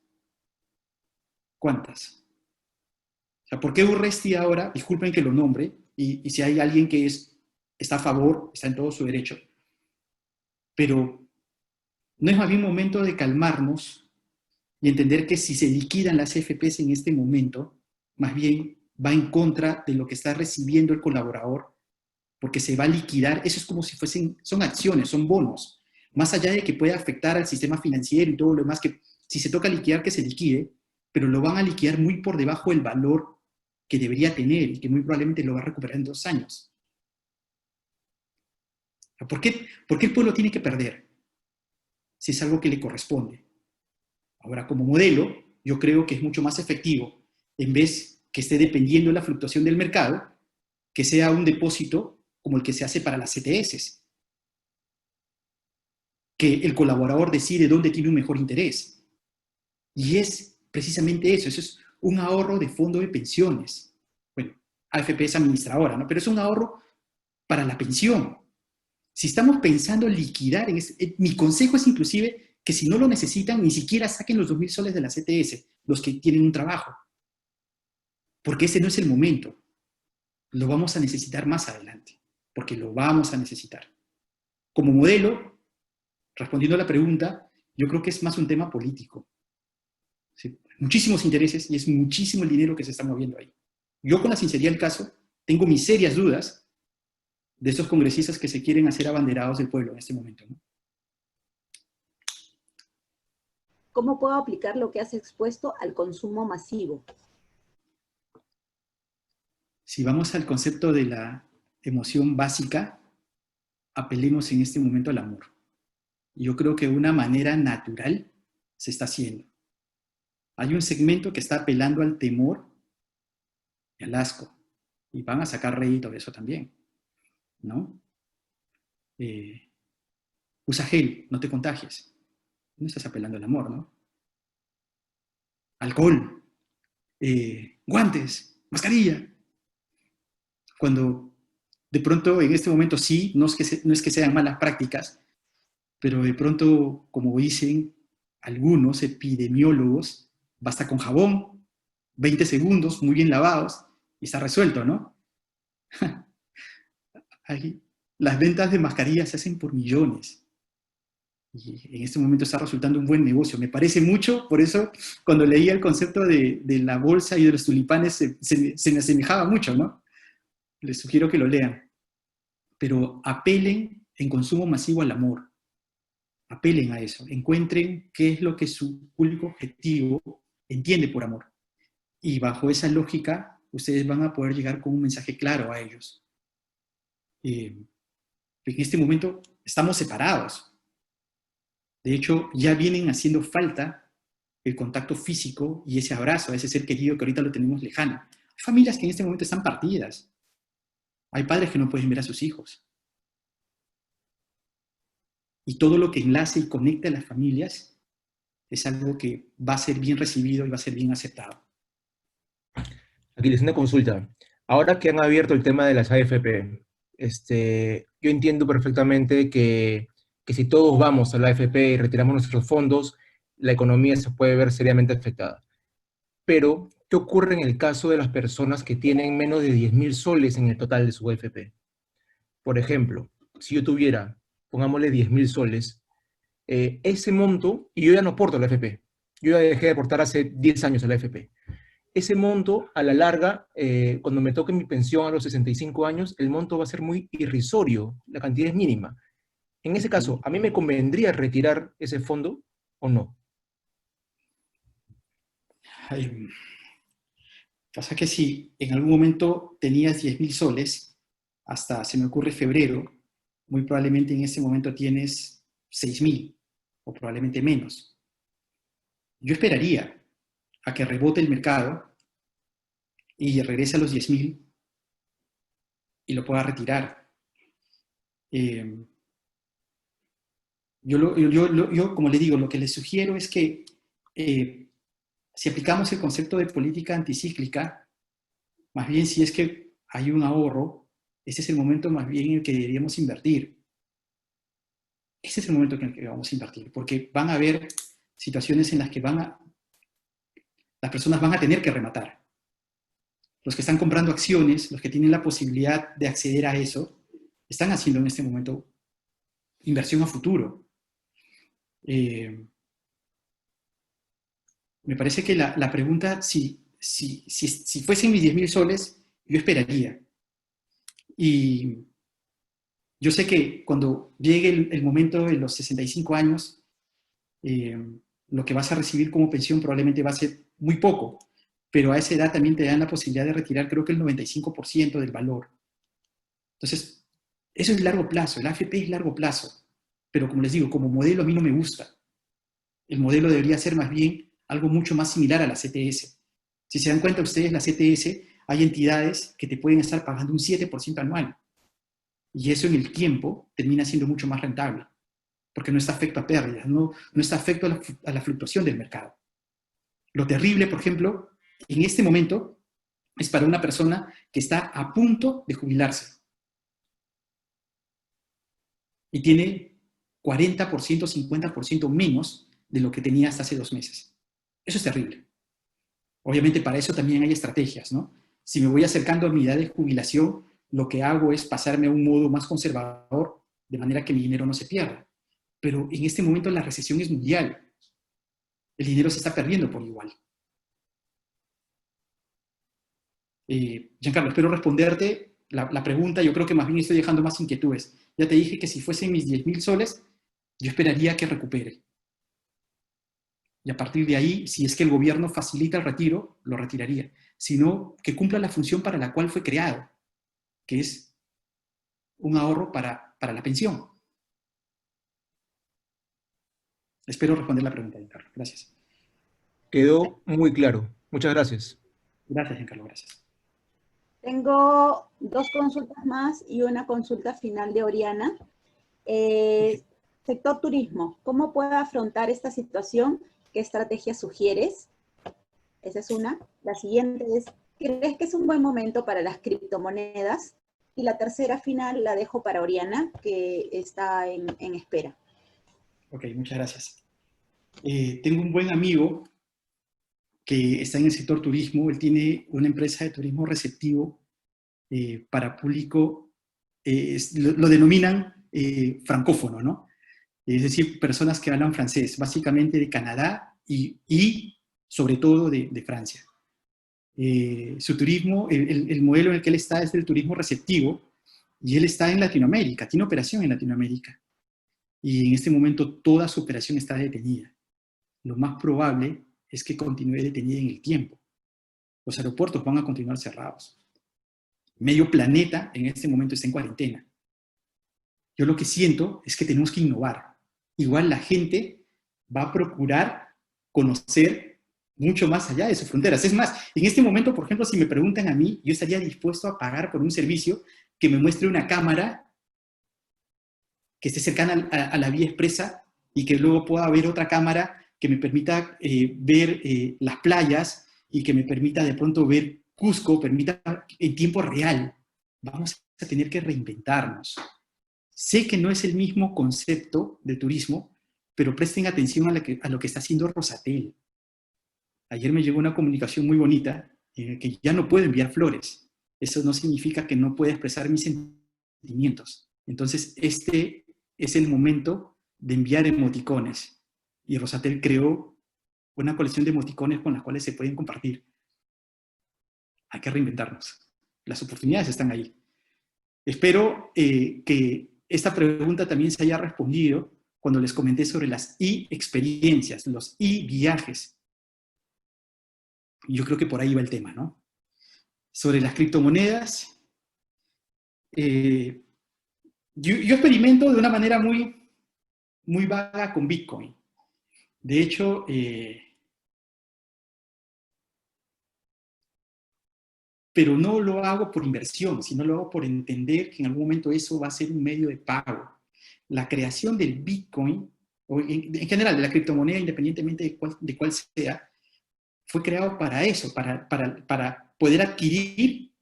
¿Cuántas? O sea, ¿por qué Urresti ahora, disculpen que lo nombre, y si hay alguien que está a favor, está en todo su derecho, pero no es más bien momento de calmarnos y entender que si se liquidan las AFPs en este momento, más bien va en contra de lo que está recibiendo el colaborador, porque se va a liquidar, eso es como si son acciones, son bonos, más allá de que pueda afectar al sistema financiero y todo lo demás, que si se toca liquidar, que se liquide, pero lo van a liquidar muy por debajo del valor que debería tener y que muy probablemente lo va a recuperar en 2 años. ¿Por qué el pueblo tiene que perder si es algo que le corresponde? Ahora, como modelo, yo creo que es mucho más efectivo, en vez que esté dependiendo de la fluctuación del mercado, que sea un depósito como el que se hace para las CTS, que el colaborador decide dónde tiene un mejor interés. Y es precisamente eso es un ahorro de fondo de pensiones. Bueno, AFP es administradora, ¿no? Pero es un ahorro para la pensión. Si estamos pensando en liquidar, mi consejo es inclusive que si no lo necesitan, ni siquiera saquen los 2.000 soles de la CTS, los que tienen un trabajo. Porque ese no es el momento. Lo vamos a necesitar más adelante. porque lo vamos a necesitar. Como modelo, respondiendo a la pregunta, yo creo que es más un tema político. ¿Sí? Muchísimos intereses y es muchísimo el dinero que se está moviendo ahí. Yo, con la sinceridad del caso, tengo mis serias dudas de esos congresistas que se quieren hacer abanderados del pueblo en este momento, ¿no? ¿Cómo puedo aplicar lo que has expuesto al consumo masivo? Si vamos al concepto de la emoción básica, apelemos en este momento al amor. Yo creo que de una manera natural se está haciendo. Hay un segmento que está apelando al temor y al asco, y van a sacar rédito de eso también, ¿no? Usa gel, no te contagies. No estás apelando al amor, ¿no? Alcohol, guantes, mascarilla. Cuando de pronto en este momento sí, no es que sean malas prácticas, pero de pronto, como dicen algunos epidemiólogos, basta con jabón, 20 segundos, muy bien lavados, y está resuelto, ¿no? Ahí, las ventas de mascarillas se hacen por millones. Y en este momento está resultando un buen negocio. Me parece mucho, por eso cuando leía el concepto de la bolsa y de los tulipanes se me asemejaba mucho, ¿no? Les sugiero que lo lean. Pero apelen en consumo masivo al amor. Apelen a eso. Encuentren qué es lo que su público objetivo entiende por amor. Y bajo esa lógica, ustedes van a poder llegar con un mensaje claro a ellos. En este momento estamos separados. De hecho, ya vienen haciendo falta el contacto físico y ese abrazo a ese ser querido que ahorita lo tenemos lejano. Hay familias que en este momento están partidas. Hay padres que no pueden ver a sus hijos. Y todo lo que enlace y conecte a las familias es algo que va a ser bien recibido y va a ser bien aceptado. Aquí les una consulta. Ahora que han abierto el tema de las AFP, yo entiendo perfectamente que si todos vamos a la AFP y retiramos nuestros fondos, la economía se puede ver seriamente afectada. Pero, ¿qué ocurre en el caso de las personas que tienen menos de 10.000 soles en el total de su AFP? Por ejemplo, si yo tuviera, pongámosle 10.000 soles, ese monto, y yo ya no aporto a la AFP, yo ya dejé de aportar hace 10 años a la AFP. Ese monto, a la larga, cuando me toque mi pensión a los 65 años, el monto va a ser muy irrisorio, la cantidad es mínima. En ese caso, ¿a mí me convendría retirar ese fondo o no? Pasa que si en algún momento tenías 10.000 soles, hasta se me ocurre febrero, muy probablemente en ese momento tienes 6.000 o probablemente menos. Yo esperaría a que rebote el mercado y regrese a los 10.000 y lo pueda retirar. Yo, como le digo, lo que les sugiero es que si aplicamos el concepto de política anticíclica, más bien si es que hay un ahorro, ese es el momento más bien en el que deberíamos invertir. Ese es el momento en el que vamos a invertir, porque van a haber situaciones en las que las personas van a tener que rematar. Los que están comprando acciones, los que tienen la posibilidad de acceder a eso, están haciendo en este momento inversión a futuro. Me parece que la pregunta, si fuesen mis 10.000 soles, yo esperaría. Y yo sé que cuando llegue el momento de los 65 años, lo que vas a recibir como pensión probablemente va a ser muy poco, pero a esa edad también te dan la posibilidad de retirar creo que el 95% del valor. Entonces, eso es largo plazo, el AFP es largo plazo, pero como les digo, como modelo a mí no me gusta. El modelo debería ser más bien algo mucho más similar a la CTS. Si se dan cuenta ustedes, la CTS, hay entidades que te pueden estar pagando un 7% anual. Y eso en el tiempo termina siendo mucho más rentable, porque no está afecto a pérdidas, no está afecto a la fluctuación del mercado. Lo terrible, por ejemplo, en este momento, es para una persona que está a punto de jubilarse y tiene 40%, 50% menos de lo que tenía hasta hace 2 meses. Eso es terrible. Obviamente para eso también hay estrategias, ¿no? Si me voy acercando a mi edad de jubilación, lo que hago es pasarme a un modo más conservador, de manera que mi dinero no se pierda. Pero en este momento la recesión es mundial. El dinero se está perdiendo por igual. Giancarlo, espero responderte la pregunta. Yo creo que más bien estoy dejando más inquietudes. Ya te dije que si fuesen mis 10.000 soles, yo esperaría que recupere. Y a partir de ahí, si es que el gobierno facilita el retiro, lo retiraría. Sino que cumpla la función para la cual fue creado, que es un ahorro para la pensión. Espero responder la pregunta, Giancarlo. Gracias. Quedó muy claro. Muchas gracias. Gracias, Giancarlo. Gracias. Tengo 2 consultas más y una consulta final de Oriana. Sector turismo, ¿cómo puede afrontar esta situación? ¿Qué estrategia sugieres? Esa es una. La siguiente es, ¿crees que es un buen momento para las criptomonedas? Y la tercera final la dejo para Oriana, que está en espera. Ok, muchas gracias. Tengo un buen amigo que está en el sector turismo. Él tiene una empresa de turismo receptivo para público, lo denominan francófono, ¿no? Es decir, personas que hablan francés, básicamente de Canadá y sobre todo de Francia. Su turismo, el modelo en el que él está es del turismo receptivo, y él está en Latinoamérica, tiene operación en Latinoamérica. Y en este momento toda su operación está detenida. Lo más probable es que continúe detenida en el tiempo. Los aeropuertos van a continuar cerrados. Medio planeta en este momento está en cuarentena. Yo lo que siento es que tenemos que innovar. Igual la gente va a procurar conocer mucho más allá de sus fronteras. Es más, en este momento, por ejemplo, si me preguntan a mí, yo estaría dispuesto a pagar por un servicio que me muestre una cámara que esté cercana a la vía expresa y que luego pueda ver otra cámara que me permita ver las playas y que me permita de pronto ver Cusco, permita en tiempo real. Vamos a tener que reinventarnos. Sé que no es el mismo concepto de turismo, pero presten atención a lo que está haciendo Rosatel. Ayer me llegó una comunicación muy bonita en la que ya no puedo enviar flores. Eso no significa que no pueda expresar mis sentimientos. Entonces, este es el momento de enviar emoticones. Y Rosatel creó una colección de emoticones con las cuales se pueden compartir. Hay que reinventarnos. Las oportunidades están ahí. Espero que esta pregunta también se haya respondido cuando les comenté sobre las e-experiencias, los e-viajes. Yo creo que por ahí va el tema, ¿no? Sobre las criptomonedas, yo experimento de una manera muy vaga con Bitcoin. De hecho, pero no lo hago por inversión, sino lo hago por entender que en algún momento eso va a ser un medio de pago. La creación del Bitcoin, o en general de la criptomoneda, independientemente de cuál sea, fue creado para eso, para poder adquirir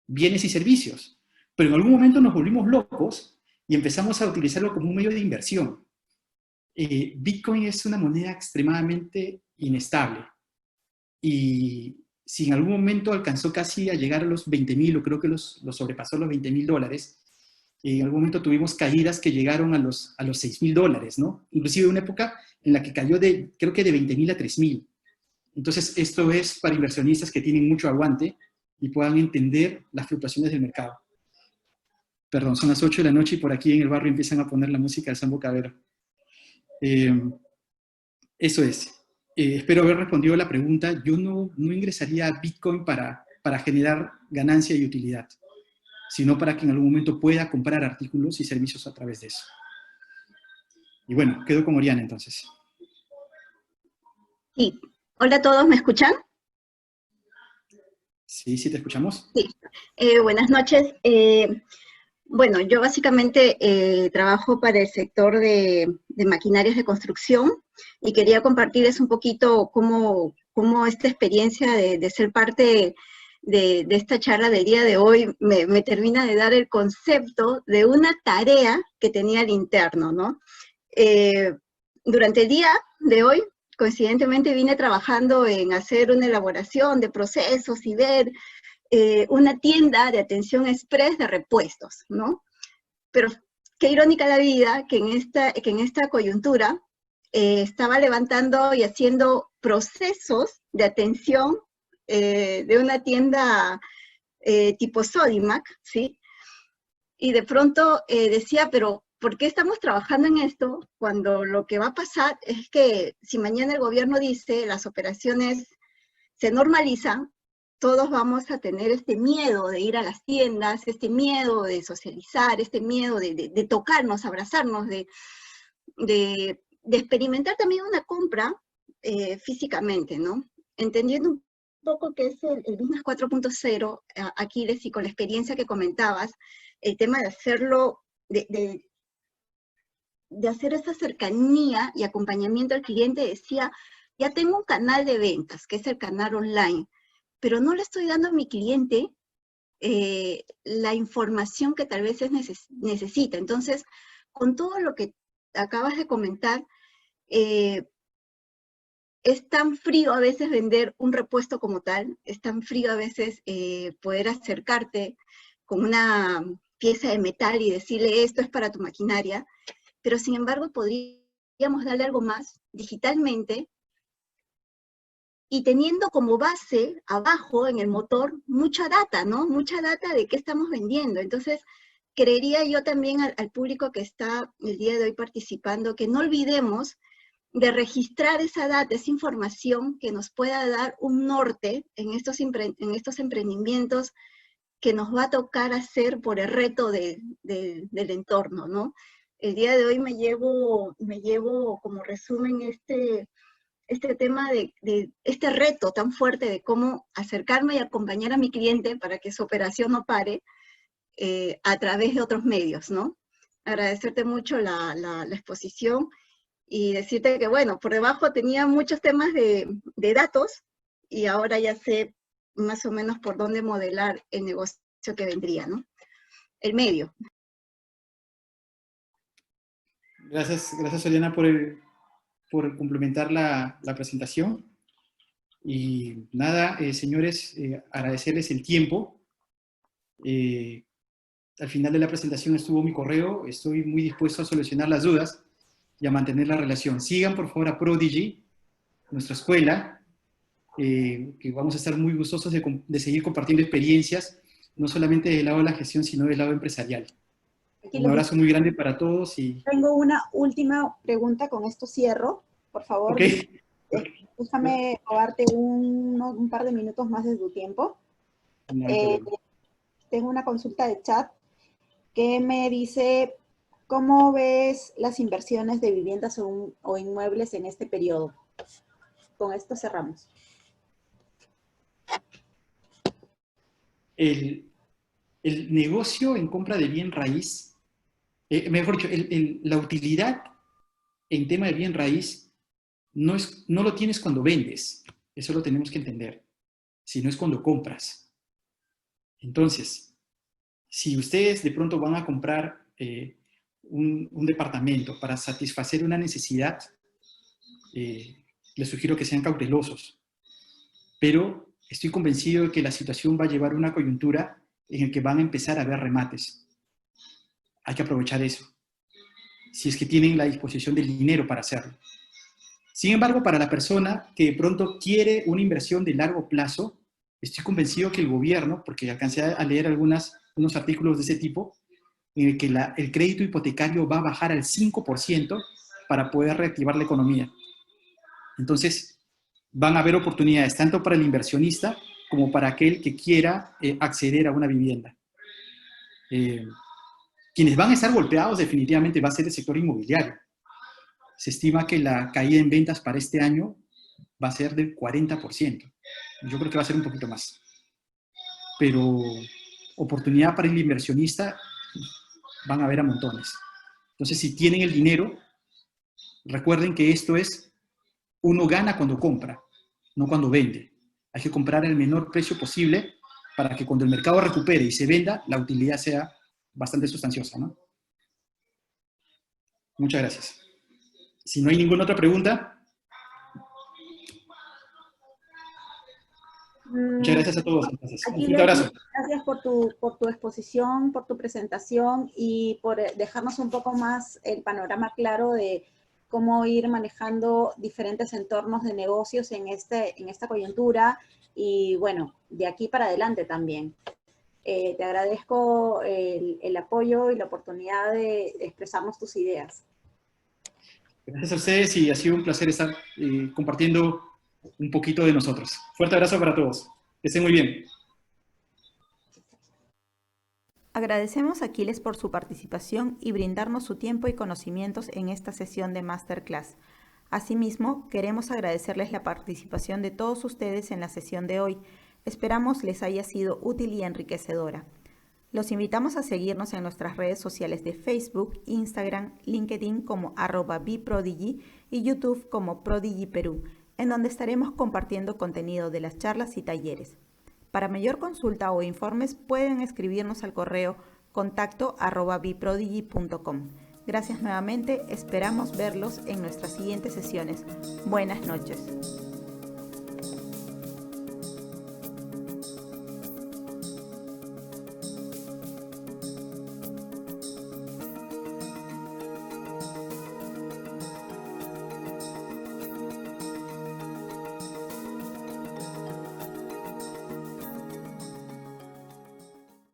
bienes y servicios. Pero en algún momento nos volvimos locos y empezamos a utilizarlo como un medio de inversión. Bitcoin es una moneda extremadamente inestable. Y si en algún momento alcanzó casi a llegar a los 20.000, o creo que los sobrepasó los $20.000, en algún momento tuvimos caídas que llegaron a los $6.000, ¿no? Inclusive una época en la que cayó creo que de 20.000 a 3.000. Entonces, esto es para inversionistas que tienen mucho aguante y puedan entender las fluctuaciones del mercado. Perdón, son las 8 de la noche y por aquí en el barrio empiezan a poner la música del Sambo Cabero. Eso es. Espero haber respondido a la pregunta. Yo no ingresaría a Bitcoin para generar ganancia y utilidad, sino para que en algún momento pueda comprar artículos y servicios a través de eso. Y bueno, quedo con Oriana entonces. Sí. Hola a todos, ¿me escuchan? Sí, te escuchamos. Sí. Buenas noches. Bueno, yo básicamente trabajo para el sector de maquinarias de construcción y quería compartirles un poquito cómo esta experiencia de ser parte de esta charla del día de hoy me termina de dar el concepto de una tarea que tenía al interno, ¿no? Durante el día de hoy, coincidentemente vine trabajando en hacer una elaboración de procesos y ver una tienda de atención express de repuestos, ¿no? Pero qué irónica la vida que en esta coyuntura estaba levantando y haciendo procesos de atención de una tienda tipo Sodimac, ¿sí? Y de pronto decía, pero ¿por qué estamos trabajando en esto cuando lo que va a pasar es que si mañana el gobierno dice las operaciones se normalizan, todos vamos a tener este miedo de ir a las tiendas, este miedo de socializar, este miedo de tocarnos, abrazarnos, de experimentar también una compra físicamente, ¿no? Entendiendo un poco que es el Business 4.0, Aquiles, y con la experiencia que comentabas, el tema de hacerlo, de hacer esa cercanía y acompañamiento al cliente, decía, ya tengo un canal de ventas, que es el canal online, pero no le estoy dando a mi cliente la información que tal vez necesita. Entonces, con todo lo que acabas de comentar, es tan frío a veces vender un repuesto como tal, es tan frío a veces poder acercarte con una pieza de metal y decirle esto es para tu maquinaria, pero sin embargo podríamos darle algo más digitalmente y teniendo como base abajo en el motor mucha data, ¿no? Mucha data de qué estamos vendiendo. Entonces, creería yo también al público que está el día de hoy participando que no olvidemos de registrar esa data, esa información que nos pueda dar un norte en estos emprendimientos que nos va a tocar hacer por el reto del entorno, ¿no? El día de hoy me llevo como resumen este tema de este reto tan fuerte de cómo acercarme y acompañar a mi cliente para que su operación no pare a través de otros medios, ¿no? Agradecerte mucho la exposición y decirte que, bueno, por debajo tenía muchos temas de datos y ahora ya sé más o menos por dónde modelar el negocio que vendría, ¿no? El medio. Gracias, Oriana, por complementar la presentación. Y nada, señores, agradecerles el tiempo. Al final de la presentación estuvo mi correo. Estoy muy dispuesto a solucionar las dudas y a mantener la relación. Sigan, por favor, a Prodigy, nuestra escuela, que vamos a estar muy gustosos de seguir compartiendo experiencias, no solamente del lado de la gestión, sino del lado empresarial. Un abrazo muy grande para todos. Tengo una última pregunta, con esto cierro. Por favor, okay. Déjame robarte un par de minutos más de tu tiempo. No hay tengo una consulta de chat que me dice, ¿cómo ves las inversiones de viviendas o inmuebles en este periodo? Con esto cerramos. El negocio en compra de bien raíz, mejor dicho, la utilidad en tema de bien raíz no lo tienes cuando vendes, eso lo tenemos que entender, sino es cuando compras. Entonces, si ustedes de pronto van a comprar un departamento para satisfacer una necesidad, les sugiero que sean cautelosos. Pero estoy convencido de que la situación va a llevar a una coyuntura en la que van a empezar a haber remates. Hay que aprovechar eso, si es que tienen la disposición del dinero para hacerlo. Sin embargo, para la persona que de pronto quiere una inversión de largo plazo, estoy convencido que el gobierno, porque alcancé a leer unos artículos de ese tipo, en el que el crédito hipotecario va a bajar al 5% para poder reactivar la economía. Entonces, van a haber oportunidades tanto para el inversionista como para aquel que quiera acceder a una vivienda. Quienes van a estar golpeados definitivamente va a ser el sector inmobiliario. Se estima que la caída en ventas para este año va a ser del 40%. Yo creo que va a ser un poquito más. Pero oportunidad para el inversionista van a haber a montones. Entonces, si tienen el dinero, recuerden que esto es, uno gana cuando compra, no cuando vende. Hay que comprar al menor precio posible para que cuando el mercado recupere y se venda, la utilidad sea bastante sustanciosa, ¿no? Muchas gracias. Si no hay ninguna otra pregunta. Muchas gracias a todos. Entonces, un fuerte Aquiles, abrazo. gracias por tu exposición, por tu presentación y por dejarnos un poco más el panorama claro de cómo ir manejando diferentes entornos de negocios en esta coyuntura y bueno, de aquí para adelante también. Te agradezco el apoyo y la oportunidad de expresarnos tus ideas. Gracias a ustedes y ha sido un placer estar compartiendo un poquito de nosotros. Fuerte abrazo para todos. Que estén muy bien. Agradecemos a Aquiles por su participación y brindarnos su tiempo y conocimientos en esta sesión de Masterclass. Asimismo, queremos agradecerles la participación de todos ustedes en la sesión de hoy. Esperamos les haya sido útil y enriquecedora. Los invitamos a seguirnos en nuestras redes sociales de Facebook, Instagram, LinkedIn como @bprodigy y YouTube como Prodigy Perú, en donde estaremos compartiendo contenido de las charlas y talleres. Para mayor consulta o informes pueden escribirnos al correo contacto@bprodigy.com. Gracias nuevamente, esperamos verlos en nuestras siguientes sesiones. Buenas noches.